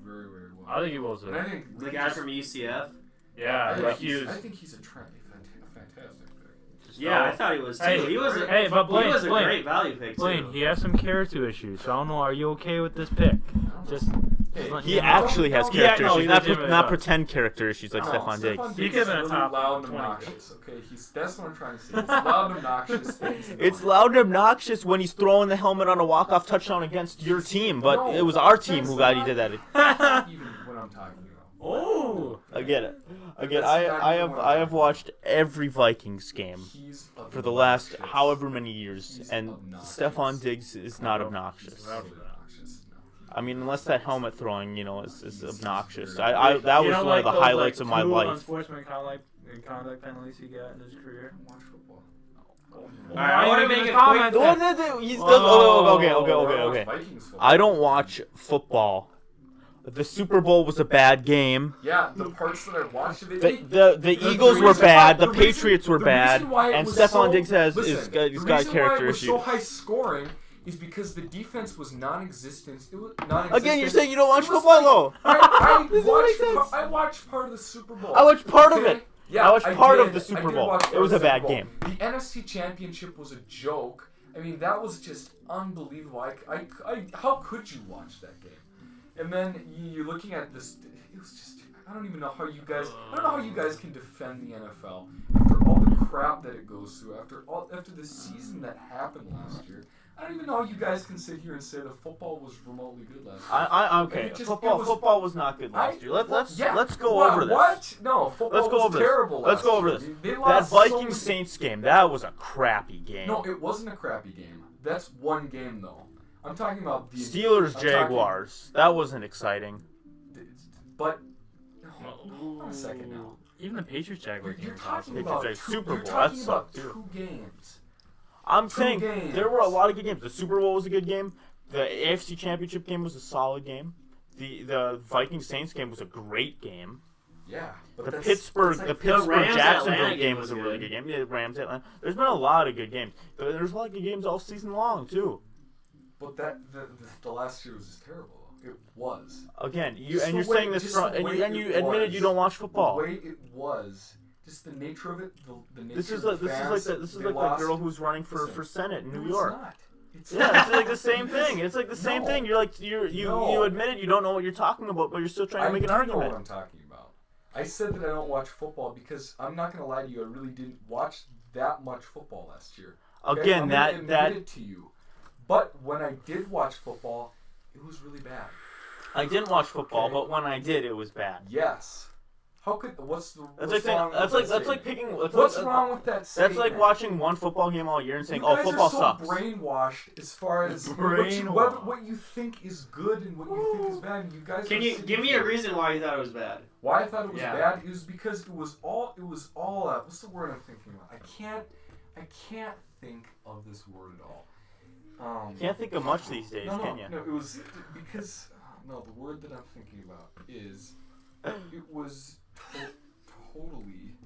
B: very, very well.
A: I think he will too.
B: And I think
E: the guy from UCF.
A: Yeah,
B: I think he's a fantastic pick.
E: Yeah, I thought he was too. He was a
A: Blayne,
E: great value pick too.
A: Blayne, he has some character issues, so I don't know. Are you okay with this pick?
D: He actually has character issues, not pretend character issues like Stephon Diggs.
B: He's given a top loud and obnoxious. Okay, that's what I'm trying to say. It's loud and obnoxious.
D: It's loud and obnoxious when he's throwing the helmet on a walk-off touchdown against your team, but it was our team who got he did that.
B: Even what I'm talking about.
A: Oh,
D: I get it. I have watched every Vikings game for the last however many years, and Stephon Diggs is not obnoxious. I mean, unless that helmet throwing, is obnoxious. That was one of the highlights of my life.
A: Unsportsmanlike conduct penalties he got in his career.
B: Watch football.
E: Alright, I want to make a comment.
D: Okay. I don't watch football. The Super Bowl was a bad game.
B: Yeah, the parts that I watched of it.
D: The Eagles were bad. The Patriots were bad. And Stephon Diggs has got character issues.
B: So high scoring is because the defense was non-existent. It was non-existent.
D: Again, you're saying you don't watch football though.
B: I watched part of the Super Bowl.
D: I watched part of it. Yeah, I watched part of the Super Bowl. It was a bad game.
B: The NFC Championship was a joke. I mean, that was just unbelievable. How could you watch that game? And then you're looking at this. It was just. I don't know how you guys can defend the NFL after all the crap that it goes through. After the season that happened last year. I don't even know how you guys can sit here and say that football was remotely good last year.
D: Okay. Football was not good last year. Let's go over this.
B: What? No, football was terrible.
D: Let's go over this. That Vikings Saints game. That was a crappy game.
B: No, it wasn't a crappy game. That's one game though. I'm talking about the
D: Steelers Jaguars. That wasn't exciting.
B: But hold on a second now.
A: Even the Patriots Jaguars.
B: You're talking about
D: Super Bowl. That sucked too.
B: 2 games.
D: I'm saying there were a lot of good games. The Super Bowl was a good game. The AFC Championship game was a solid game. The Vikings Saints game was a great game.
B: Yeah.
D: The Pittsburgh Jacksonville game was a really good game. Yeah, Rams Atlanta. There's been a lot of good games. There's a lot of good games all season long too.
B: But the last year was just terrible. It was.
D: Again, you're saying this and you admitted you don't watch football.
B: The way it was, just the nature of it, the nature
D: this is
B: of the
D: like the girl who's running for Senate in New York.
B: It's
D: it's like the same thing. It's like the same thing. You're like you admitted you don't know what you're talking about, but you're still trying to make an argument.
B: I know what I'm talking about. I said that I don't watch football because I'm not going to lie to you. I really didn't watch that much football last year. Okay?
D: Again,
B: I'm admit it to you. But when I did watch football, it was really bad.
D: I didn't watch football, but when I did, it was bad.
B: Yes. How could what's wrong with
D: that statement?
B: What's wrong with that statement?
D: That's like watching one football game all year and saying, "Oh, football sucks."
B: You guys are so brainwashed as far as what you think is good and what you think is bad. You guys
E: can you give me a reason why you thought it was bad?
B: Why I thought it was bad is because it was all what's the word I'm thinking about? I can't think of this word at all.
D: Can't think of much these days,
B: no,
D: can you?
B: No, it was because the word that I'm thinking about is it was totally.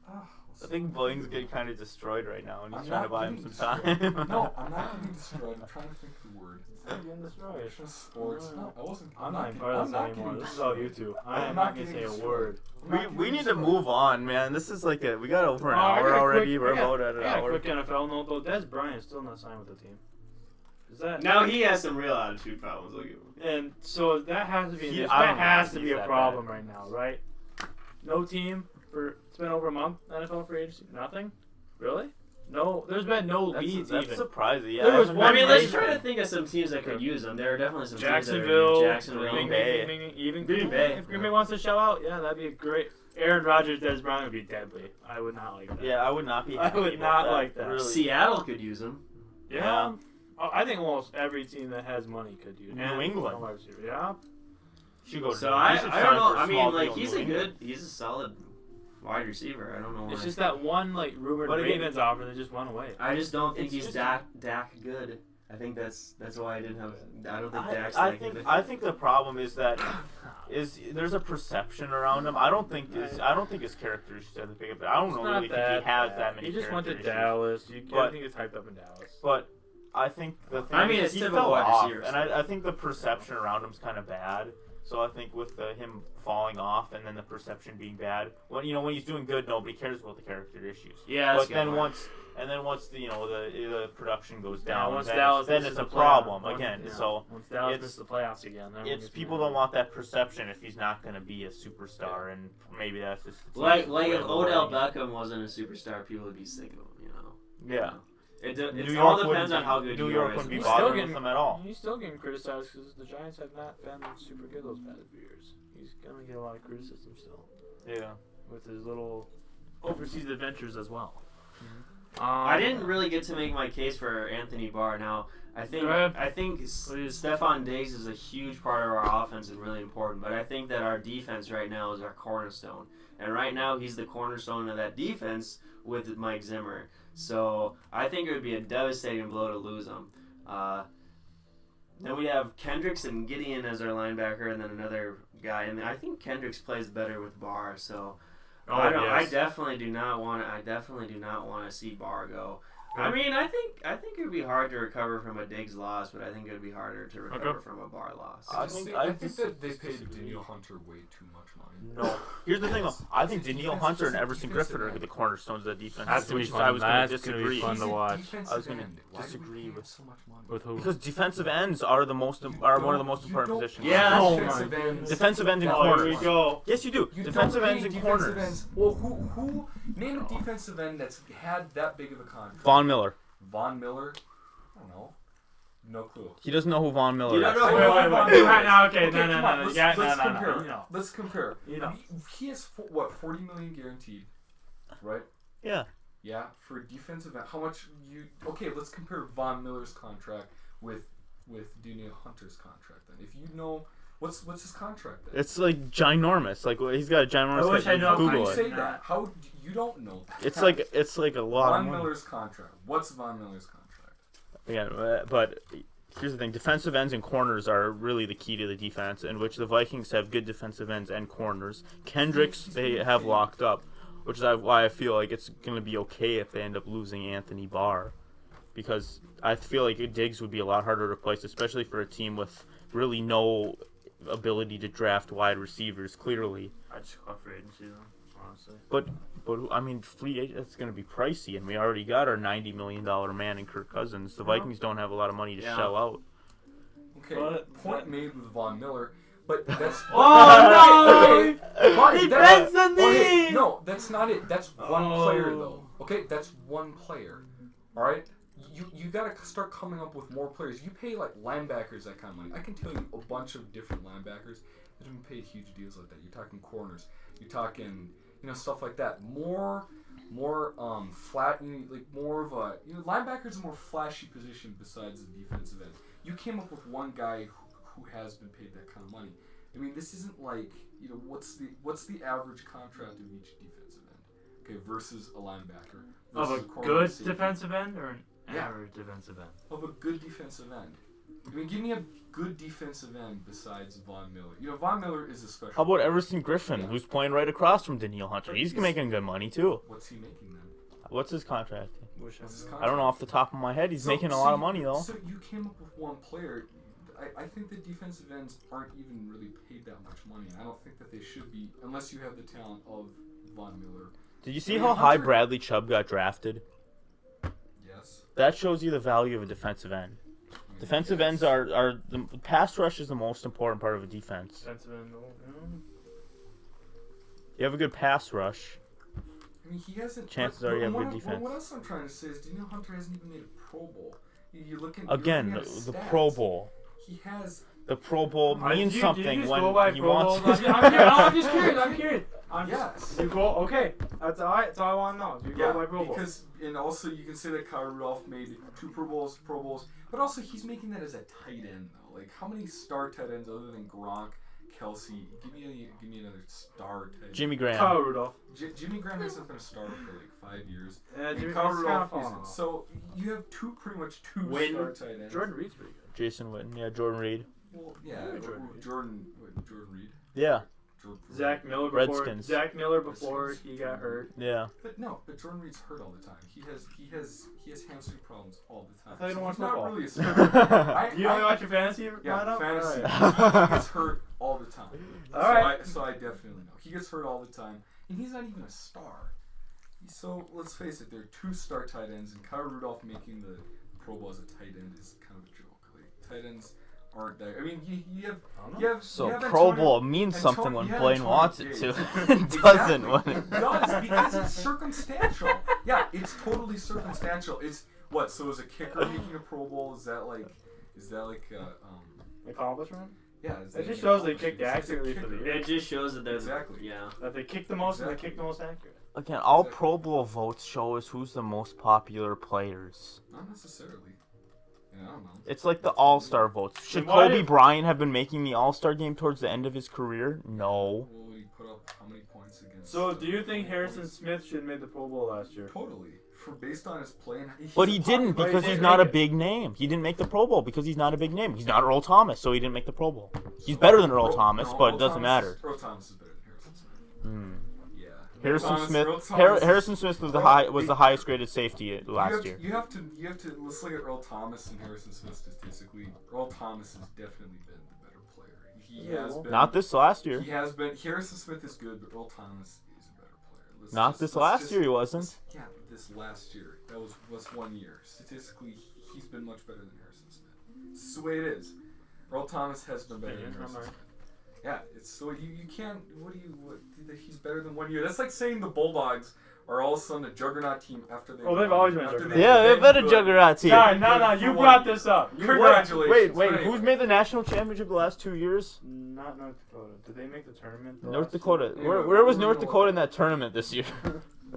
D: I think Blayne's getting kind of destroyed right now, and he's
B: I'm
D: trying to
B: not
D: buy him
B: getting
D: some
B: destroyed.
D: time.
B: No, I'm not getting destroyed. I'm trying to think of the word.
A: Stop getting destroyed.
B: It's just sports. No, I wasn't.
A: I'm not in part of this anymore. This is all you two. I'm not going to say a word.
D: We need to move on, man. This is like we got over an hour already. We're about at an hour.
A: A quick NFL note though. Des Bryant's still not signed with the team. Is that
E: now he has some real attitude problems. Look at him.
A: And so that has to be
D: that
A: has to be a problem right now, right? No team for it's been over a month. NFL free agency, nothing. Really? No, there's been no leads
D: That's
A: even.
D: surprising. Yeah,
A: There was one.
E: I mean, let's try to think of some teams that could use them. There are definitely some
A: Jacksonville,
E: teams that are
D: Green Bay.
A: Even
E: Green Bay.
A: If Green Bay wants to shell out, yeah, that'd be a great. Aaron Rodgers, Des Bryant would be deadly. I would not like that.
D: Yeah, I would not be.
A: I
D: Happy
A: would
D: about
A: not
D: that,
A: like that.
D: Really.
E: Seattle could use them.
A: Yeah. Oh, I think almost every team that has money could use.
D: New England.
A: Yeah.
D: Should go.
E: So
D: to
E: I
D: should
E: don't
D: sign
E: know.
D: for a
E: I mean,
D: small
E: like
D: deal in
E: he's a solid wide receiver. I don't know why.
A: It's just that one rumored
D: But again,
A: Ravens offer that just went away.
E: I just don't think
D: It's
E: he's
D: just-
E: Dak good. I think that's why I didn't have. I don't think Dak's
D: I
E: that
D: think
E: good.
D: I think the problem is that there's a perception around him. I don't think his character issues are the big. I don't
A: It's
D: really
A: not
D: think he has that many.
A: He just went to
D: character issues.
A: Dallas.
D: But-
A: I think he's hyped up in Dallas.
D: But I think the thing
E: I mean,
D: is
E: it's
D: he
E: typical
D: fell
E: wide
D: off,
E: receivers.
D: and I think the perception around him's kind of bad. So I think with him falling off and then the perception being bad, when he's doing good, nobody cares about the character issues.
E: Yeah, that's
D: But then
E: good.
D: once the production goes down,
A: once
D: then
A: Dallas
D: then
A: misses
D: it's a
A: the
D: problem
A: playoff,
D: again.
A: once-
D: So
A: once Dallas
D: it's-
A: misses the playoffs again, everyone
D: it's
A: gets
D: people
A: mad.
D: don't want that perception if he's not going to be a superstar, and maybe that's just the
E: Like
D: team's
E: if
D: way of
E: Odell
D: writing it.
E: Beckham wasn't a superstar, people would be sick of him.
D: Yeah.
E: It
D: New
E: all
D: York
E: depends
D: wouldn't
E: on
D: be-
E: how good
D: New
E: you
D: York
E: are.
D: wouldn't be
A: He's
D: bothering
A: still
D: with them at all.
A: He's still getting criticized because the Giants have not been super good those past few years. He's gonna get a lot of criticism still
D: Yeah.
A: with his little overseas adventures as well.
E: I didn't really get to make my case for Anthony Barr. Now, I think Stephon Diggs is a huge part of our offense and really important. But I think that our defense right now is our cornerstone, and right now he's the cornerstone of that defense with Mike Zimmer. So I think it would be a devastating blow to lose him. Then we have Kendricks and Gideon as our linebacker, and then another guy. And I think Kendricks plays better with Barr. So. I definitely do not want to see Barr go. I mean, I think it would be hard to recover from a Diggs loss, but I think it would be harder to recover from a Barr loss.
B: I think that they paid Daniel Hunter way too much money.
D: No. Here's the thing, though. I think Danielle Hunter and Everson Griffin are the cornerstones of the defense.
A: That's gonna be
D: which
A: fun.
D: I was going to
A: That's gonna be
D: disagree.
A: fun to watch.
D: I was going to disagree with
B: so much money.
A: With who?
D: because defensive ends are one of the most important positions.
E: Yeah,
A: Oh
B: defensive
A: my
B: ends.
D: Defensive ends and
A: Oh,
D: corners.
A: here we go.
D: Yes, you do.
B: You
D: Defensive
B: don't
D: ends
B: pay
D: and
B: defensive
D: corners.
B: ends. Well, who name a defensive end that's had that big of a contract?
D: Von Miller.
B: Von Miller? I don't know. No clue.
D: He doesn't know who Von Miller
E: You don't
D: is.
E: know
A: Wait. Right now, okay,
B: come on,
A: no.
B: Let's
A: Yeah,
B: compare.
A: no.
B: Let's compare.
A: You know.
B: He has $40 million guaranteed, right?
D: Yeah.
B: Yeah, for a defensive end. How much you? Okay, let's compare Von Miller's contract with Daniel Hunter's contract. Then, if you know what's his contract then?
D: It's like ginormous. Like he's got a ginormous.
A: I wish I know.
B: How
D: Google
B: do you
D: it.
B: say that? How you don't know?
D: It's like a lot
B: Von
D: of money.
B: Miller's contract. What's Von Miller's contract?
D: Yeah, but here's the thing: defensive ends and corners are really the key to the defense, in which the Vikings have good defensive ends and corners. Kendricks they have locked up, which is why I feel like it's going to be okay if they end up losing Anthony Barr, because I feel like Diggs would be a lot harder to replace, especially for a team with really no ability to draft wide receivers. Clearly,
A: I just call free agency though, honestly.
D: but I mean, free agent that's going to be pricey, and we already got our $90 million man in Kirk Cousins. The Vikings don't have a lot of money to shell out.
B: Okay,
A: But-
B: point made with Von Miller, but that's.
A: Oh
B: Okay,
A: He
B: that-
A: bends the
B: okay,
A: knee!
B: no, that's not it. That's one
A: Oh.
B: player though. Okay, that's one player. All right. You gotta start coming up with more players. You pay like linebackers that kind of money. I can tell you a bunch of different linebackers that have been paid huge deals like that. You're talking corners. You're talking stuff like that. More flat. Like more of a linebackers a more flashy position besides the defensive end. You came up with one guy who has been paid that kind of money. I mean, this isn't like what's the average contract of each defensive end? Okay, versus a linebacker.
A: Of
B: Versus
A: a
B: corner
A: good
B: safety.
A: defensive end or Average defensive end.
B: Of a good defensive end. I mean, give me a good defensive end besides Von Miller. You know, Von Miller is a special.
D: How about Everson Griffin, who's playing right across from Daniil Hunter? He's making good money too.
B: What's he making then?
D: What's his contract?
B: What's his contract?
D: I don't know off the top of my head. He's making a lot of money though.
B: So you came up with one player. I think that defensive ends aren't even really paid that much money. I don't think that they should be unless you have the talent of Von Miller.
D: Did you see how high Bradley Chubb got drafted?
B: Yes.
D: That shows you the value of a defensive end. Defensive ends are the pass rush is the most important part of a defense.
A: Defensive end.
D: You have a good pass rush.
B: I mean, he hasn't.
D: Chances are you have good defense.
B: What else I'm trying to say is, Daniil Hunter hasn't even made a Pro Bowl. You're looking
D: Again,
B: you're
D: the
B: looking at
D: Pro
B: stats.
D: Bowl.
B: He has.
D: The Pro Bowl means something when he
A: Pro
D: wants.
A: Bowls? I'm just curious.
B: Yes.
A: You go okay. That's all I want to know. Do you go by Pro Bowl?
B: Because and also you can say that Kyle Rudolph made 2 Pro Bowls, but also he's making that as a tight end though. Like how many star tight ends other than Gronk, Kelsey? Give me another star tight end.
D: Jimmy Graham.
A: Kyle Rudolph.
B: Jimmy Graham hasn't been a starter for like 5 years.
A: Yeah,
B: and
A: Jimmy
B: Kyle
A: Graham's
B: Rudolph
A: kinda
B: isn't. So you have pretty much two star tight ends.
A: Jordan Reed's pretty good.
D: Jason Witten. Yeah, Jordan Reed.
B: Well, yeah, Jordan Reed.
D: Yeah.
A: Zach Miller before
D: Redskins.
A: He got hurt.
D: Yeah.
B: But Jordan Reed's hurt all the time. He has hamstring problems all the time.
A: I thought you don't watch
B: he's
A: football.
B: not really a star.
A: You only watch your fantasy
B: Yeah,
A: lineup?
B: fantasy.
A: Alright.
B: He gets hurt all the time.
A: Alright.
B: So I definitely know. He gets hurt all the time. And he's not even a star. So let's face it, there are 2 star tight ends, and Kyle Rudolph making the Pro Bowl as a tight end is kind of a joke. Like, tight ends aren't there. I mean, you have
D: So
B: you have
D: Pro
B: Antonio,
D: Bowl means something when
B: you have
D: Blayne
B: Antonio
D: wants it
B: Gates.
D: to. It doesn't
B: Exactly.
D: when
B: It does because it's circumstantial. Yeah, it's totally circumstantial. It's what? So is a kicker making a Pro Bowl? Is that like
A: Accomplishment?
B: Yeah.
A: It just shows they kicked accurately for the year.
E: It just shows that they're
B: Exactly.
E: Yeah.
A: That they kicked the most and they kicked the most accurate.
D: Again, all Pro Bowl votes show us who's the most popular players.
B: Not necessarily. Yeah, I don't know.
D: It's like the All-Star votes. Should
A: Then why
D: Kobe
A: did-
D: Bryant have been making the All-Star game towards the end of his career? No.
B: Well, he put up how many points against?
A: So, do you think Harrison Smith should have made the Pro Bowl last year?
B: Totally. Based on his play.
D: But he didn't because he's not a big name. He didn't make the Pro Bowl because he's not a big name. He's not Earl Thomas, so he didn't make the Pro Bowl. He's better than Earl Thomas, but it doesn't matter.
B: Earl Thomas is better than Harrison Smith. Yeah.
D: Harrison Smith was the highest graded safety last year.
B: You have to let's look at Earl Thomas and Harrison Smith statistically. Earl Thomas has definitely been the better player. He has been.
D: Not this last year.
B: He has been. Harrison Smith is good, but Earl Thomas is a better player.
D: Not this last year he wasn't.
B: Yeah, this last year. That was 1 year. Statistically, he's been much better than Harrison Smith. It's the way it is. Earl Thomas has been better than Harrison Smith. Yeah, it's so you can't. He's better than 1 year. That's like saying the Bulldogs are all of a sudden a juggernaut team after they.
A: Oh, they've always been a juggernaut.
D: Yeah, they've been a juggernaut team.
A: No, you brought this up.
B: Congratulations.
D: Wait, who's made the national championship the last 2 years?
A: Not North Dakota. Did they make the tournament?
D: North Dakota. Where was North Dakota in that tournament this year?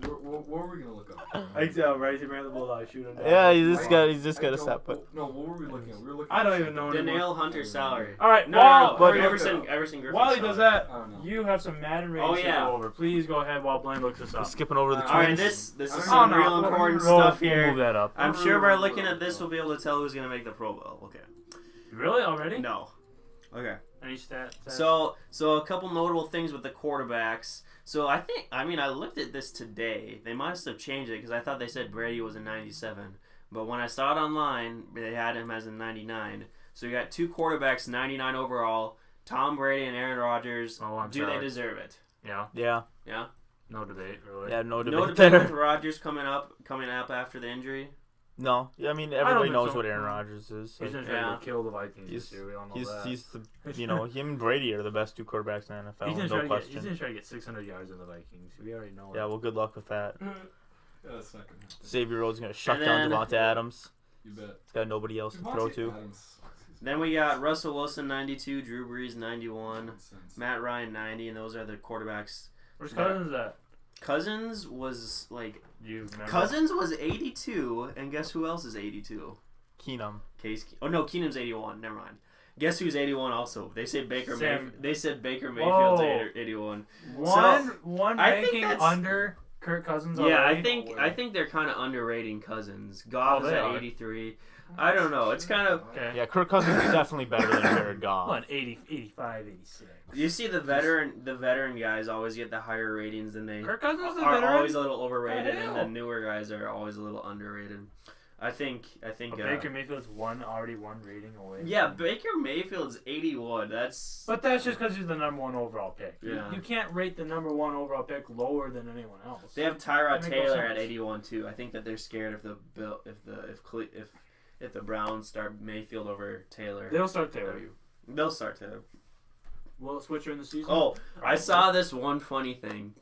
B: What were we gonna look up?
A: Right, he ran the Bulldogs, shoot him down.
D: Yeah, he's just got to step. But
B: no, what were we looking at? We were looking.
A: I don't even know.
E: Daniil Hunter's salary.
A: All right,
E: No,
D: but-
E: Everson Griffin's
A: While he does that,
B: I don't know.
A: you have some Madden ratings to go over. Please go ahead while Blayne looks this
D: we're
A: up.
D: skipping over the
B: All
E: All right,
D: Twins.
E: this is
B: Oh,
E: some
A: no,
E: real
A: we'll
E: important
A: move
E: stuff
D: We'll
E: here.
D: move that up.
E: I'm sure by looking at this, we'll be able to tell who's gonna make the Pro Bowl. Okay.
A: Really? Already?
E: No. Okay.
A: Any stats?
E: So a couple notable things with the quarterbacks. So I looked at this today. They must have changed it because I thought they said Brady was a 97. But when I saw it online, they had him as a 99. So you got 2 quarterbacks, 99 overall. Tom Brady and Aaron Rodgers. Do they deserve it?
A: Yeah.
D: Yeah.
E: Yeah.
A: No debate, really.
D: Yeah, no
E: No
D: debate
E: debate with
D: there.
E: Rodgers coming up after the injury.
D: No, I mean
A: don't
D: everybody
A: think
D: knows
A: so.
D: what Aaron Rodgers is.
A: He's
D: So
A: just trying to kill the Vikings this year. We all know that.
D: he's the him and Brady are the best 2 quarterbacks in the NFL.
A: He's gonna
D: No
A: try
D: question.
A: to get 600 yards in the Vikings. We already know
D: Yeah,
A: it.
D: well, good luck with that.
B: Yeah, that's not gonna happen.
D: Xavier Rhodes gonna shut
E: And
D: down
E: then-
D: Devontae Adams.
B: You bet.
D: He's got nobody else to throw to.
E: Then we got Russell Wilson 92, Drew Brees 91,
B: Nonsense.
E: Matt Ryan 90, and those are the quarterbacks.
A: Where's Cousins at?
E: Cousins was like
A: You remember?
E: Cousins was 82, and guess who else is 82?
D: Keenum.
E: Keenum's 81. Never mind. Guess who's 81 also? They say Baker.
A: Sam.
E: They said Baker Mayfield's
A: Whoa.
E: 81.
A: One
E: I think
A: ranking
E: that's-
A: under Kirk Cousins.
E: Yeah,
A: already?
E: I think they're kind of underrating Cousins. Goff is
A: they
E: at
A: are.
E: 83. I don't know. It's kind of
A: Okay.
D: Yeah, Kirk Cousins is definitely better than Jared Goff.
A: What, 80, 85, 86.
E: you see the veteran guys always get the higher ratings than they
A: Kirk Cousins is a
E: are
A: veteran?
E: always a little overrated, and the
A: hell?
E: newer guys are always a little underrated. I think.
A: Baker Mayfield's already one rating away.
E: Yeah, Baker Mayfield's 81. That's.
A: But that's just because he's the number one overall pick.
E: Yeah.
A: You can't rate the number one overall pick lower than anyone else.
E: They have Tyrod
A: That makes no
E: Taylor at
A: sense.
E: 81 too. I think that they're scared if the Browns start Mayfield over Taylor.
A: They'll start Taylor.
E: They'll start Taylor.
A: Will it switch during the season?
E: Oh, I
A: Probably.
E: saw this one funny thing.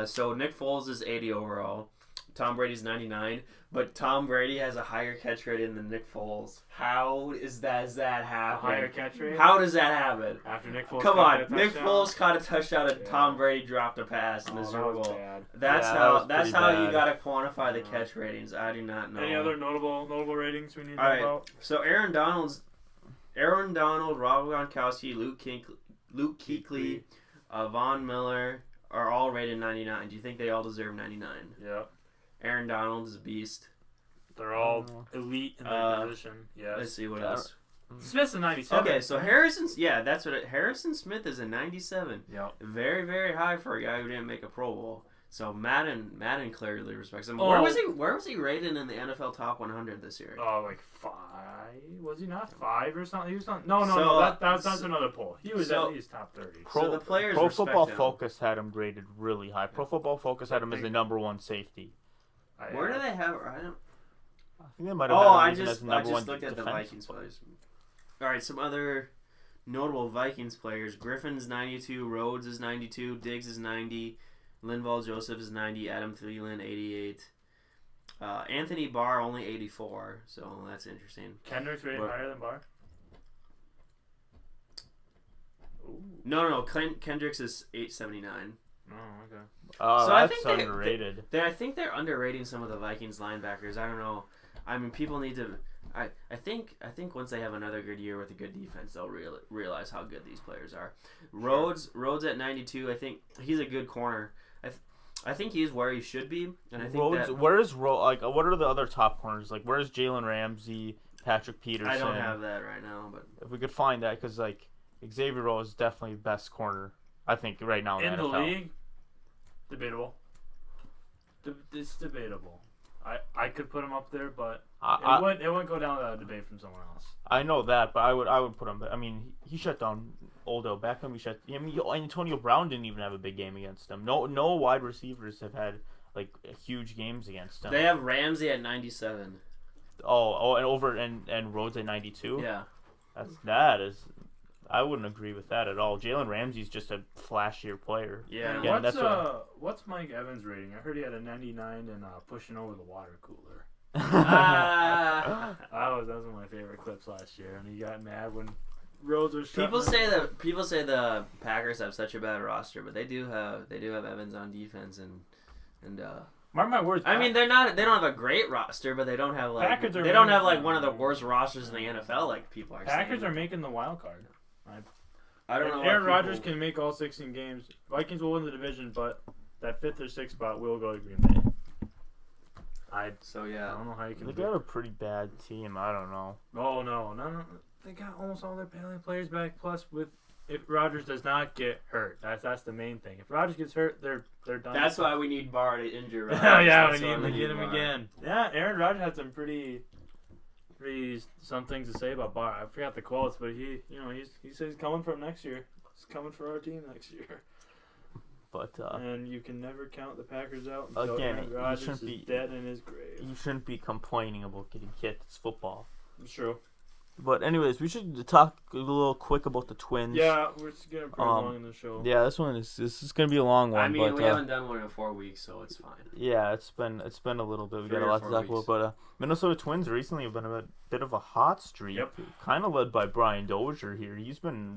E: So Nick Foles is 80 overall. Tom Brady's 99, but Tom Brady has a higher catch rating than Nick Foles. How is that
A: A
E: happen?
A: higher catch rate?
E: How does that happen?
A: After Nick Foles
E: Come
A: caught
E: on,
A: a
E: Nick
A: touchdown?
E: Foles caught a touchdown and
A: Yeah.
E: Tom Brady dropped a pass in
A: Oh,
E: the
A: that
E: Super
A: was
E: Bowl.
A: bad.
E: That's
D: Yeah, that was
E: that's
D: pretty
E: how you
D: bad.
E: gotta quantify the
A: Yeah.
E: catch ratings. I do not know.
A: Any other notable ratings we need to
E: All
A: know
E: right.
A: about?
E: So Aaron Donald, Rob Gronkowski, Luke Kuechly, Von Miller are all rated 99. Do you think they all deserve 99?
A: Yeah.
E: Aaron Donald is a beast.
A: They're all elite in their position.
E: Let's
A: Yes.
E: see what else.
A: Smith's a 97.
E: Okay, so Harrison Smith is a 97.
A: Yep.
E: Very, very high for a guy who didn't make a Pro Bowl. So Madden clearly respects him.
A: Oh.
E: Where was he rated in the NFL Top 100 this year?
A: Oh, like 5? Was he not 5 or something? He was not. No. That's another poll. He was at least top 30.
E: So the players
D: Pro
E: respect
D: Football
E: him.
D: Focus had him graded really high. Pro Football Focus had him as the number one safety.
E: Where do they have? I don't.
D: I think they might have.
E: Oh,
D: had him
E: I
D: as
E: just
D: number one
E: looked at the
D: defense.
E: Vikings players. All right, some other notable Vikings players: Griffin's 92, Rhodes is 92, Diggs is 90, Linval Joseph is 90, Adam Thielen 88, Anthony Barr only 84. So that's interesting.
A: Kendrick's rated higher than Barr? Ooh.
E: No. Kendricks is 879.
A: Oh, okay.
D: Oh,
E: So I
D: that's
E: think
D: underrated.
E: I think they're underrating some of the Vikings linebackers. I don't know. I mean, people need to. I think once they have another good year with a good defense, they'll realize how good these players are. Rhodes at 92. I think he's a good corner. I think he's where he should be, and I think
D: Rhodes,
E: that
D: where is what are the other top corners? Like, where's Jalen Ramsey, Patrick Peterson?
E: I don't have that right now, but
D: If we could find that, because like Xavier Rhodes is definitely the best corner, I think, right now in
A: In
D: the
A: the
D: NFL.
A: league, debatable. It's debatable. I could put him up there, but it wouldn't go down a debate from someone else.
D: I know that, but I would put him. I mean, he shut down Odell Beckham. Antonio Brown didn't even have a big game against him. No wide receivers have had like huge games against him.
E: they have Ramsey at 97.
D: And Rhodes at 92.
E: Yeah.
D: That is. I wouldn't agree with that at all. Jalen Ramsey's just a flashier player.
E: Yeah.
D: Again,
A: What's Mike Evans' rating? I heard he had a 99 and pushing over the water cooler.
E: Ah.
A: That was one of my favorite clips last year, and he got mad when Rhodes was shutting
E: People say the Packers have such a bad roster, but they do have Evans on defense and
A: Mark my words.
E: I mean they don't have a great roster, but they don't have like
A: Packers are
E: they don't have
A: winning.
E: like one of the worst rosters in the NFL like people are
A: Packers
E: saying.
A: are making the wild card.
E: I don't know.
A: Aaron Rodgers can make all 16 games. Vikings will win the division, but that 5th or 6th spot will go to Green Bay. I don't know how you can.
D: They got a pretty bad team. I don't know.
A: Oh no! They got almost all their players back. Plus, if Rodgers does not get hurt, that's the main thing. If Rodgers gets hurt, they're done.
E: That's why we need Barr to injure Rodgers.
A: Yeah, we
E: That's
A: need
E: why
A: to get him
E: Barr.
A: again. Yeah, Aaron Rodgers had some pretty some things to say about Barr. I forgot the quotes, but he says he's coming for him next year. He's coming for our team next year.
D: But
A: And you can never count the Packers out until
D: again,
A: Aaron
D: you
A: Rodgers
D: shouldn't
A: is
D: be
A: dead in his grave.
D: you shouldn't be complaining about getting hit. It's football.
A: It's true.
D: But anyways, we should talk a little quick about the Twins.
A: Yeah, we're just getting pretty long in the show.
D: Yeah, this is gonna be a long one.
E: I mean,
D: but,
E: we haven't done one in 4 weeks, so it's fine.
D: Yeah, it's been a little bit. We
E: 3
D: got a
E: or
D: lot to
E: 4
D: talk about.
E: weeks.
D: But Minnesota Twins recently have been a bit of a hot streak.
A: Yep.
D: Kind of led by Brian Dozier here. He's been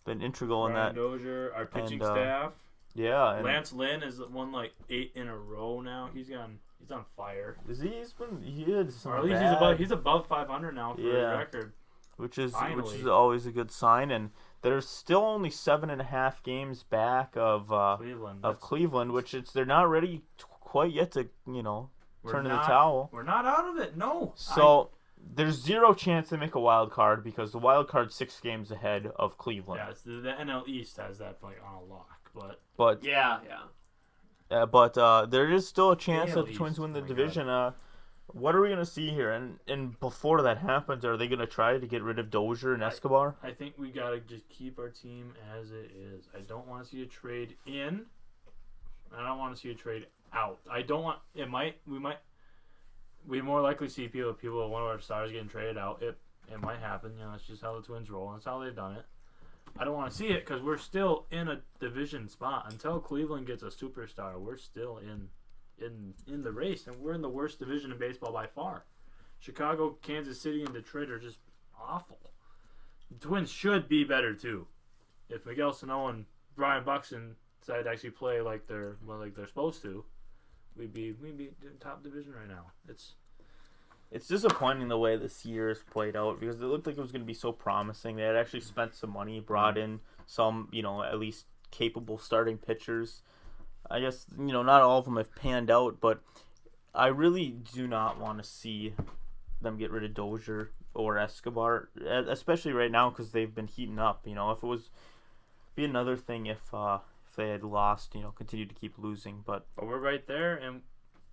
D: integral in
A: Brian
D: that.
A: Dozier, our pitching
D: And,
A: staff.
D: Yeah. And
A: Lance Lynn has won like 8 in a row now. He's on fire.
D: he had some
A: Or at least
D: bad-
A: he's above 500 now for his
D: Yeah.
A: record.
D: which is
A: Finally.
D: always a good sign. And they're still only 7.5 games back of Cleveland, which they're not ready quite yet to turn in the towel.
A: We're not out of it. No.
D: So there's zero chance they make a wild card because the wild card's 6 games ahead of Cleveland.
A: Yeah, it's the NL East has that on a lock,
D: but
E: Yeah.
D: But there is still a chance
A: AL
D: that the Twins
A: East,
D: win the
A: my
D: division. What are we gonna see here? And before that happens, are they gonna try to get rid of Dozier and Escobar?
A: I think we gotta just keep our team as it is. I don't want to see a trade in. I don't want to see a trade out. I don't want. We more likely see one of our stars getting traded out. It might happen. It's just how the Twins roll. That's how they've done it. I don't want to see it because we're still in a division spot until Cleveland gets a superstar. We're still in the race, and we're in the worst division in baseball by far. Chicago, Kansas City, and Detroit are just awful. The Twins should be better too. If Miguel Sano and Brian Buxton decide to actually play like they're supposed to, we'd be in top division right now.
D: It's disappointing the way this year has played out because it looked like it was going to be so promising. They had actually spent some money, brought in some, at least capable starting pitchers. I guess, not all of them have panned out, but I really do not want to see them get rid of Dozier or Escobar, especially right now because they've been heating up. If it was be another thing if they had lost, continued to keep losing. But
A: we're right there, and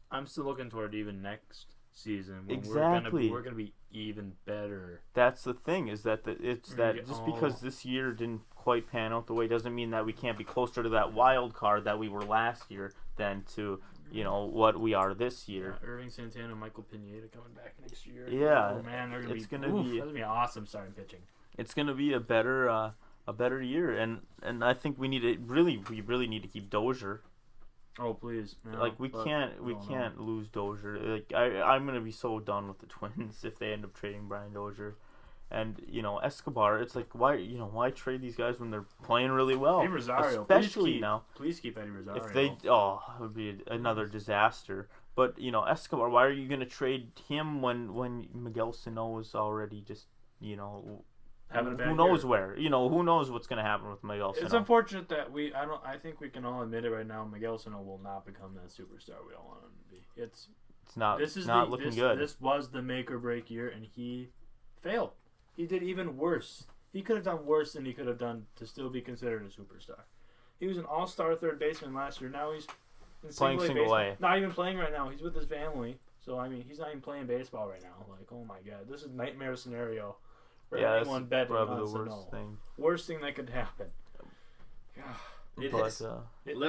A: I'm still looking toward even next season.
D: Exactly.
A: We're gonna be even better.
D: That's the thing is that because this year didn't quite pan out the way doesn't mean that we can't be closer to that wild card that we were last year than to what we are this year.
A: Irving Santana and Michael Pineda coming back next year.
D: Yeah,
A: oh man, that's gonna be awesome starting pitching.
D: It's gonna be a better year, and I think we really need to keep Dozier.
A: Oh please!
D: We can't lose Dozier. I'm gonna be so done with the Twins if they end up trading Brian Dozier, and Escobar. It's why trade these guys when they're playing really well?
A: Hey Rosario,
D: especially now.
A: Please keep Eddie Rosario.
D: If it would be another disaster. But Escobar, why are you gonna trade him when Miguel Sano is already just
A: having a bad
D: who knows
A: year.
D: Where who knows what's gonna happen with Miguel Sano?
A: It's unfortunate that I think we can all admit it right now. Miguel Sano will not become that superstar we all want him to be. It's not looking good. This was the make or break year, and he failed. He did even worse. He could have done worse than he could have done to still be considered a superstar. He was an all-star third baseman last year. Now he's
D: playing single A.
A: Not even playing right now. He's with his family. So he's not even playing baseball right now. Oh my God, this is a nightmare scenario. Anyone betting on
D: the worst thing.
A: Worst thing that could happen.
E: It is.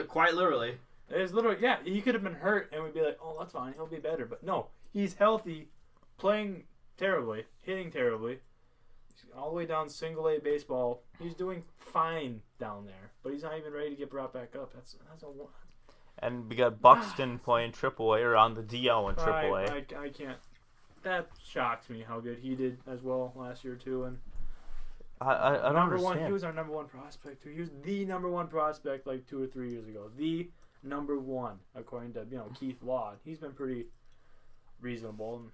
E: Quite literally.
A: It is literally, yeah. He could have been hurt, and we'd be like, oh, that's fine. He'll be better. But no, he's healthy, playing terribly, hitting terribly. He's all the way down single A baseball. He's doing fine down there, but he's not even ready to get brought back up. That's a one.
D: And we got Buxton playing AAA or on the DL in AAA.
A: I can't. That shocks me how good he did as well last year too, and
D: I don't understand.
A: He was our number one prospect too. He was the number one prospect 2 or 3 years ago. The number one, according to Keith Law. He's been pretty reasonable.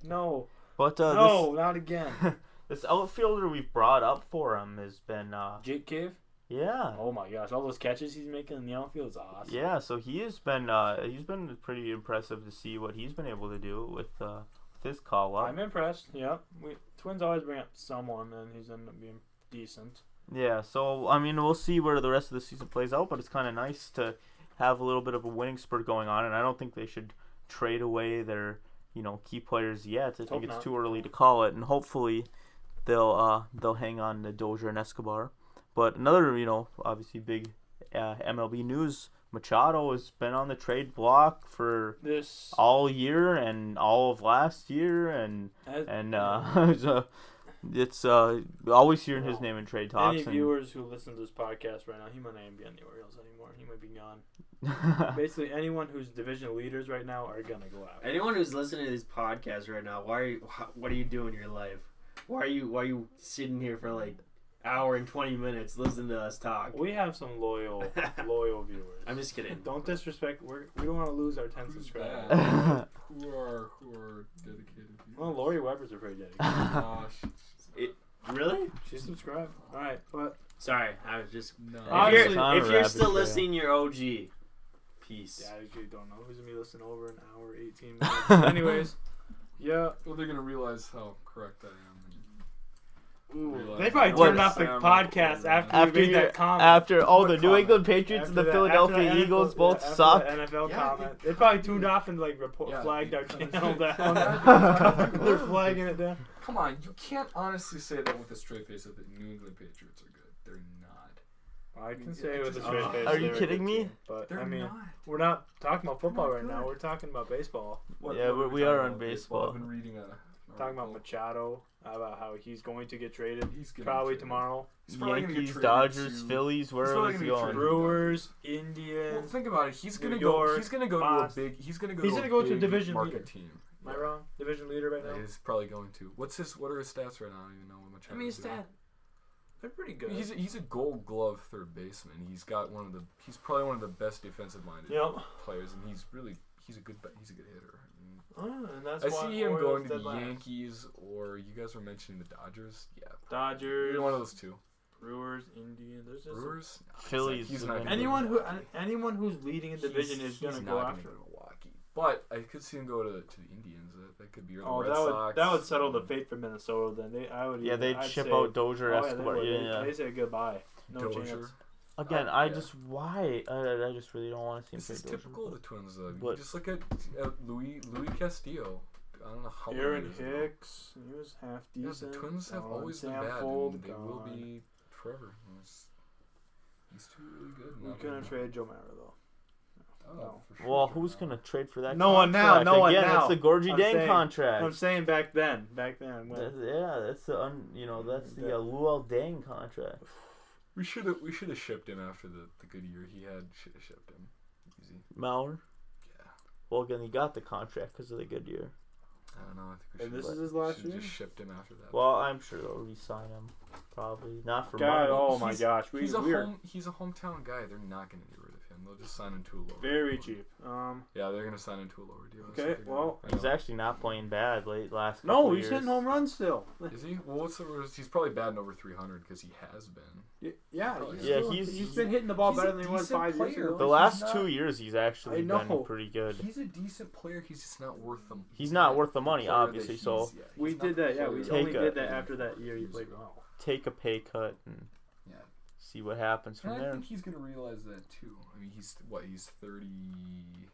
A: No, but not again.
D: This outfielder we've brought up for him has been
A: Jake Cave.
D: Yeah.
A: Oh my gosh, all those catches he's making in the outfield is awesome.
D: Yeah, so he has been pretty impressive to see what he's been able to do with his call up.
A: I'm impressed. Yeah, Twins always bring up someone, and he's ended up being decent.
D: Yeah, so we'll see where the rest of the season plays out, but it's kind of nice to have a little bit of a winning spurt going on, and I don't think they should trade away their key players yet. I think it's too early to call it, and hopefully they'll hang on to Dozier and Escobar. But another, obviously big MLB news, Machado has been on the trade block for
A: this
D: all year and all of last year, and it's always hearing his name in trade talks.
A: Any viewers who listen to this podcast right now, he might not even be anywhere else anymore. He might be gone. Basically, anyone who's division leaders right now are gonna go out.
E: Anyone who's listening to this podcast right now, what are you doing in your life? Why are you sitting here for hour and 20 minutes listening to us talk?
A: We have some loyal viewers.
E: I'm just kidding.
A: Don't disrespect. We don't want to lose our 10 subscribers.
B: who are dedicated people.
A: Well, Lori Weber's a pretty dedicated.
E: Really?
A: She's subscribed. All right, but
E: Sorry, I was just.
B: No.
E: If you're still listening, you're OG. Peace.
A: Yeah, I usually don't know who's gonna be listening over an hour, 18 minutes. Anyways, yeah.
B: Well, they're gonna realize how correct I am.
A: Ooh, they probably turned off the podcast after we made that comment.
D: After the
A: What
D: New
A: comment?
D: England Patriots and the
A: After
D: Philadelphia
A: the
D: Eagles
A: NFL
D: both
A: after
D: suck.
A: The NFL
B: Yeah,
A: comment. They probably tuned off and like flagged our channel down. They're flagging it down.
B: Come on, you can't honestly say that with a straight face that the New England Patriots are good. They're not.
A: I can say with a straight face.
D: Are you
A: they're a
D: kidding
A: good
D: me?
A: team, but
B: They're
A: I mean,
B: not.
A: we're not talking about football
B: They're
A: right
B: not
A: now.
B: good.
A: We're talking about baseball.
D: Yeah,
B: what
D: we
B: talking
D: are on
B: about
D: baseball.
B: I've been reading
A: Talking about Machado, about how he's going to get traded
B: He's getting
A: probably
B: traded.
A: tomorrow.
B: He's probably gonna get
D: Yankees,
B: traded
D: Dodgers,
B: to-
D: Phillies, where
B: he's probably
D: is he
B: gonna get
D: going?
B: traded.
A: Brewers,
B: Well,
A: Indians.
B: think about it. He's gonna
A: New
B: go.
A: York,
B: He's gonna go to
A: Boston.
B: a big. He's gonna go.
A: He's
B: to
A: gonna
B: a
A: go to
B: big
A: division
B: market
A: leader.
B: team.
A: Am I wrong? Division leader right now.
B: He's probably going to. What are his stats right now? I don't even know what Machado.
A: I mean, his stat. They're pretty good.
B: He's a Gold Glove third baseman. He's got He's probably one of the best defensive minded
A: Yep.
B: players, and he's a good hitter.
A: And that's
B: I
A: why
B: see him
A: Orioles
B: going to the
A: dead last.
B: Yankees, or you guys were mentioning the Dodgers. Yeah,
A: Dodgers,
B: either one of those two.
A: Brewers, Indians. There's just
B: Brewers,
D: Phillies.
B: He's not gonna
A: anyone
B: go
A: anyone who's leading a division is
B: he's
A: gonna
B: not
A: go
B: gonna
A: after.
B: go to Milwaukee. But I could see him go to the Indians. That could be or the
A: Oh,
B: Red Sox.
A: that would settle the fate for Minnesota. Then
D: They'd
A: I'd
D: ship
A: say,
D: out Dozier,
A: Oh,
D: Escobar.
A: yeah, they say goodbye. No
B: Dozier.
A: chance.
D: Again,
B: Yeah.
D: I just really don't want to see him
B: This
D: play
B: is
D: Dozier.
B: typical of the Twins, though. You
D: What?
B: just look at Louis Castillo. I don't know how
A: Aaron
B: long it is ago.
A: Hicks, he was half
B: Yeah,
A: decent.
B: the Twins have always been
A: Sam
B: bad,
A: Fold,
B: and they will
A: gone.
B: be forever. He's too really good.
A: We
B: not
A: couldn't
B: good.
A: trade Joe Mara though.
B: Oh,
A: No.
B: for sure.
D: Well, who's gonna trade for that?
A: No one now,
D: contract?
A: no one
D: Again,
A: now.
D: that's the Gorgie
A: I'm
D: Dang
A: saying-
D: contract.
A: I'm saying back then. When,
D: That's the Luol Deng contract.
B: We should have shipped him after the good year he had. Should have shipped him. Easy.
D: Mauer.
B: Yeah.
D: Well, again, he got the contract because of the good year.
B: I don't know. I think we
A: And
B: should.
A: this is his last year.
B: Just shipped him after that.
D: Well, I'm sure they'll re-sign him. Probably not for
A: God,
D: money.
A: oh my gosh,
B: He's
A: we're
B: a hometown guy. They're not going to get rid of him. They'll just sign him to a lower.
A: very
B: deal.
A: cheap.
B: Yeah, they're going to sign him to a lower deal. That's
A: Okay,
B: what they're doing.
A: well,
B: I
D: He's
B: know.
D: actually not playing bad last
A: no,
D: couple
A: he's
D: years.
A: hitting home runs still.
B: Is he? Well, what's the worst? He's probably batting over 300 because he has been.
A: Yeah,
D: Yeah,
A: he's been hitting the ball
B: he's
A: better
B: a
A: than he was
B: decent
A: 5 years
B: player,
A: ago.
D: The
B: He's
D: last
B: not-
D: 2 years, he's actually
A: I know.
D: been pretty good.
B: He's a decent player. He's just not worth them.
D: He's not worth the money,
B: player that
D: obviously.
B: he's-
D: So
B: yeah,
A: We
B: he's
A: did
B: not
A: that.
B: the
A: Yeah, we
B: player
A: only
D: Take a-
A: did that after that year he played well.
D: take a pay cut and
B: Yeah.
D: see what happens from
B: And I
D: there.
B: think he's going to realize that too. I mean, he's 33,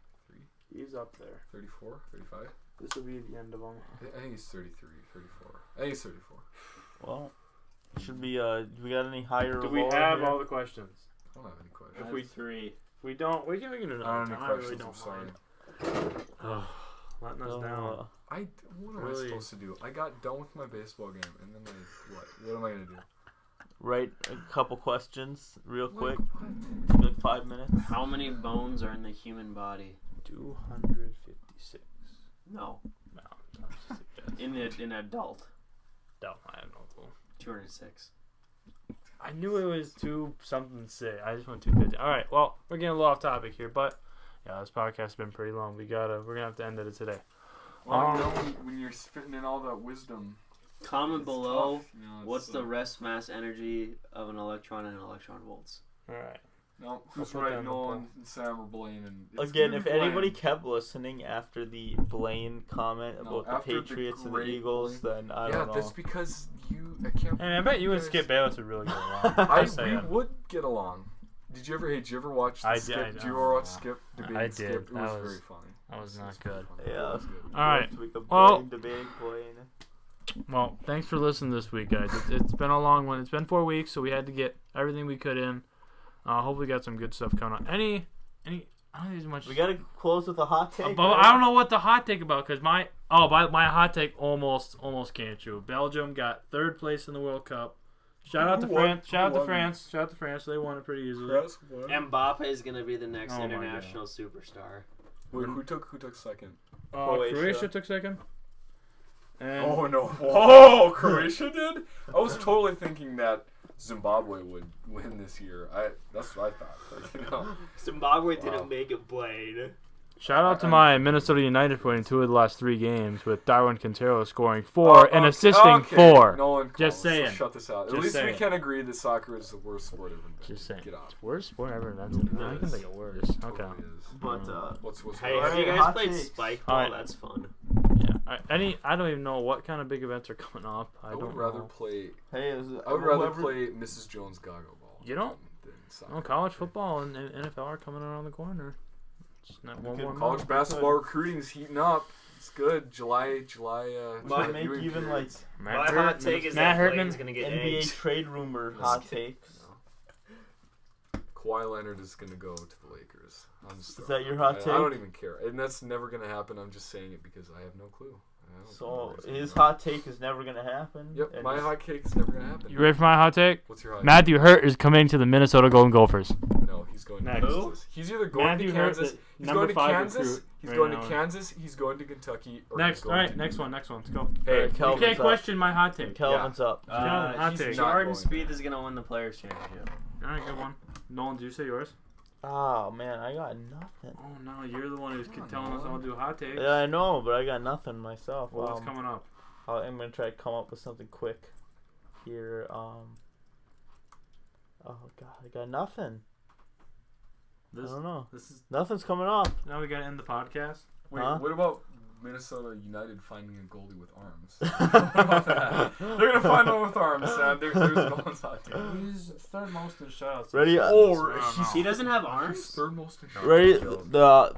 A: He's up there.
B: 34, 35?
A: This will be the end of him.
B: I think he's 33, 34. I think he's 34.
D: Well, should be. We got any higher?
A: Do
D: or
A: we
D: lower
A: have
D: here?
A: all the questions?
B: I don't have any questions.
A: If we
E: three.
A: If we don't, we can do another
B: I don't
A: time.
B: have any questions.
A: really
B: I'm
A: don't
B: sorry.
A: mind. Oh, letting us down.
B: What am I
A: Really?
B: supposed to do? I got done with my baseball game, and then what am I gonna do?
D: Write a couple questions real quick.
B: What?
D: Like 5 minutes.
E: How many bones are in the human body?
D: 256.
E: No.
A: No,
E: In an adult.
A: no, I have no clue.
E: 206.
A: I knew it was 2 something to say. I just went 250. All right, well, we're getting a little off topic here, but yeah, this podcast has been pretty long. We're gonna have to end it today.
B: Well, you know, when you're spitting in all that wisdom.
E: Comment
B: it's
E: below
B: tough, you know, it's,
E: what's the rest mass energy of an electron in electron volts.
A: All right.
B: No, who's
A: put
B: right?
A: down the
B: Nolan, Sam, or Blayne? And it's
D: Again,
B: gonna
D: if
B: be Blayne.
D: anybody kept listening after the Blayne comment
B: No,
D: about
B: after
D: the
B: the
D: Patriots and the
B: great
D: Eagles, then I
B: yeah,
D: don't know.
B: that's because I can't.
A: And I bet you and
B: guys-
A: Skip Bayless would really get along.
B: We would get along. Did you ever watch the
A: I
B: Skip?
A: did.
B: Did you ever watch Skip debating
A: I did.
B: Skip? It
A: That
B: was
A: was-
B: very funny.
A: that was
B: It
A: not
B: very
A: good.
B: funny.
D: Yeah.
B: It was good.
A: All right.
D: To make a
A: Well-
D: Blayne debate, Blayne.
A: Well, thanks for listening this week, guys. It's been a long one. It's been 4 weeks, so we had to get everything we could in. Hopefully, got some good stuff coming on. Any? I don't think there's much.
D: We gotta close with a hot take.
A: But I don't know what the hot take about because my hot take almost came true. Belgium got 3rd place in the World Cup. Shout out to
B: Who won?
A: France. Shout out
B: Who
A: to
B: won?
A: France. Shout out to France. They won it pretty easily.
B: Press one.
E: Mbappe is going to be the next
A: Oh my
E: international superstar.
B: Wait, who took second?
A: Croatia took 2nd. And
B: Oh no! Oh, Croatia did. I was totally thinking that Zimbabwe would win this year. That's what I thought. But, you know,
E: Zimbabwe
B: Wow.
E: didn't make it, Blayne.
A: Shout out to my Minnesota United for winning 2 of the last 3 games with Darwin Quintero scoring 4 and assisting 4.
B: Nolan,
A: Just saying.
B: So shut this out.
A: Just
B: At least
A: saying.
B: we can agree that soccer is the worst sport ever invented.
A: Just saying.
B: Get off.
A: It's worst sport ever invented.
B: It
A: I can
B: is.
A: think of worse.
B: It
A: Okay.
B: totally is.
E: But
B: What's
E: hey,
B: going
E: have you
B: on?
E: guys
D: hot
E: played
D: takes.
E: spike ball?
A: Alright.
E: That's fun.
A: Yeah. I don't even know what kind of big events are coming up. I
B: would
A: don't
B: rather
A: know.
B: play.
D: Hey,
B: I would rather play Mrs. Jones Gago ball.
A: You don't?
B: than soccer.
A: Oh, college football and NFL are coming around the corner. It's not one more
B: College
A: month.
B: basketball recruiting is heating up. It's good. July.
D: Might make
B: viewing
D: even like
B: periods.
E: My
A: Matt
E: hot take is
A: Matt
E: that
A: Hurtman.
E: Blayne's gonna get
D: NBA
E: eggs.
D: trade rumor hot takes.
B: Kawhi Leonard is going to go to the Lakers.
D: Is that your hot take?
B: I don't even care. And that's never going to happen. I'm just saying it because I have no clue. I don't know
D: So
B: where it's gonna
D: his
B: go.
D: hot take is never gonna happen.
B: Yep,
D: and
B: my
D: his-
B: hot cake is never going to happen.
A: You ready for my hot take?
B: What's your hot
A: Matthew Hurt is coming to the Minnesota Golden Gophers.
B: cake? No, he's going to
A: Next.
B: Kansas. He's either going
A: Matthew
B: to
A: Hurt,
B: Kansas.
A: the
B: He's
A: number
B: going to
A: 5
B: Kansas.
A: recruit
B: He's
A: right
B: going
A: now.
B: to Kansas. He's going to Kentucky. Or
A: Next,
B: he's
A: all
B: going
A: right,
B: to
A: next
B: New
A: one,
B: York.
A: next one. Let's go.
B: Hey,
D: Alright,
A: You
D: Kelvin's
A: can't
D: up.
A: question my hot take.
D: Kelvin's up.
A: hot
E: He's
A: take.
B: not
E: Jordan
B: going
E: Speed
B: there.
E: is gonna win the Players Championship.
A: All right, good one. Nolan, did you say yours?
D: Oh man, I got nothing.
A: Oh no, you're the one who's
B: Come on,
A: telling us
B: Nolan.
A: all to do hot takes.
D: Yeah, I know, but I got nothing myself.
A: Well, what's coming up?
D: I'm gonna try to come up with something quick here. Oh god, I got nothing. I
A: This,
D: don't know.
A: this is
D: Nothing's coming up.
A: now we gotta end the podcast.
B: Wait,
D: Huh?
B: what about Minnesota United finding a goalie with arms? What about that? They're going to find one with arms. There's no one's hot take.
A: He's third most in shutouts.
D: Ready?
E: He doesn't have
B: He's
E: arms.
B: third most in shots.
D: Ready?
B: Wow,
D: The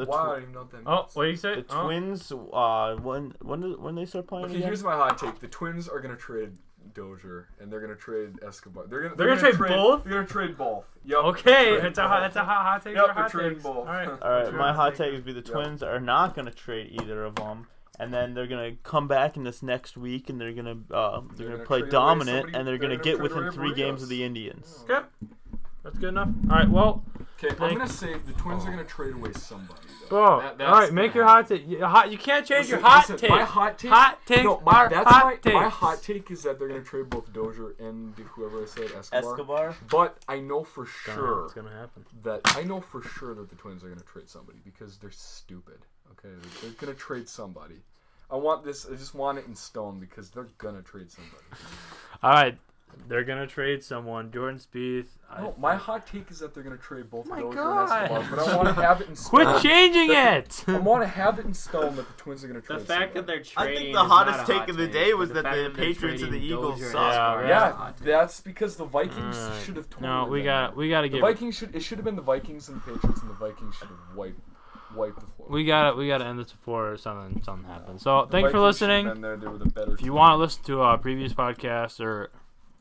B: I don't even know what that means.
A: Oh, what do you say?
D: the
A: Oh.
D: Twins. When they start playing
B: Okay,
D: again?
B: here's my hot take. The Twins are going to trade Dozier, and they're going to trade Escobar. They're
A: They're gonna trade both?
B: They're going to trade both. Yep.
A: Okay,
B: Trade
A: that's a hot take.
B: Yep,
A: for hot
B: they're trading
A: takes.
B: both.
A: All right.
D: All right,
A: What's
D: my
A: your
D: hot take would be the Twins are not gonna trade either of them, and then they're gonna come back in this next week, and they're gonna
B: gonna
D: play
B: trade away
D: dominant,
B: somebody-
D: and they're gonna
B: they're
D: get
B: gonna trade
D: within
B: away
D: 3 games
B: Barrios.
D: of the Indians.
A: Okay, that's good enough. All right, well,
B: Okay, I'm
A: Thank-
B: going to say the Twins are going to trade away somebody. Though.
A: bro.
B: That's
A: All right, make
B: gonna
A: your
B: happen.
A: hot take. You can't change your
B: Listen,
A: hot
B: listen,
A: take.
B: My hot take.
A: Hot takes
B: no,
A: are
B: that's
A: hot
B: my
A: takes.
B: hot take is that they're gonna trade both Dozier and whoever I said Escobar.
D: Escobar.
B: But I know for
A: It's
B: sure
A: gonna happen.
B: that the Twins are gonna trade somebody because they're stupid. Okay, they're gonna trade somebody. I just want it in stone because they're gonna trade somebody.
A: All right, they're gonna trade someone. Jordan Spieth.
B: No, my hot take is that they're gonna trade both
A: my
B: Dozier
A: God.
B: and Escobar, but I want to have it in stone.
A: Quit changing it.
B: I want to have it in stone that the Twins are gonna
E: The
B: trade
E: fact that
B: somebody.
E: they're trading.
D: I think the
E: is
D: hottest
E: not a
D: take
E: hot
D: of the
E: take,
D: day
E: but
D: was
E: the
D: that
E: fact
D: the
E: they're
D: Patriots and the
E: trading
D: Eagles
E: Dozier and
D: suck.
E: Escobar is
A: Yeah,
E: a hot take.
B: That's because the Vikings
A: Alright.
B: should have totally
A: No, we
B: done
A: got
B: that. The
A: give.
B: Vikings should have been the Vikings and the Patriots, and the Vikings should have wiped the floor.
A: We gotta end this before something happens. So
B: The
A: thank you for
B: Vikings should have
A: listening.
B: been there. They were the better
A: If you
B: team.
A: want to listen to previous podcasts or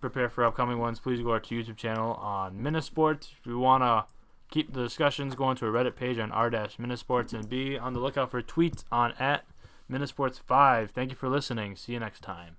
A: prepare for upcoming ones, please go to our YouTube channel on Minisports. If you want to keep the discussions going, to a Reddit page on r-minisports, and be on the lookout for tweets on @minisports5. Thank you for listening. See you next time.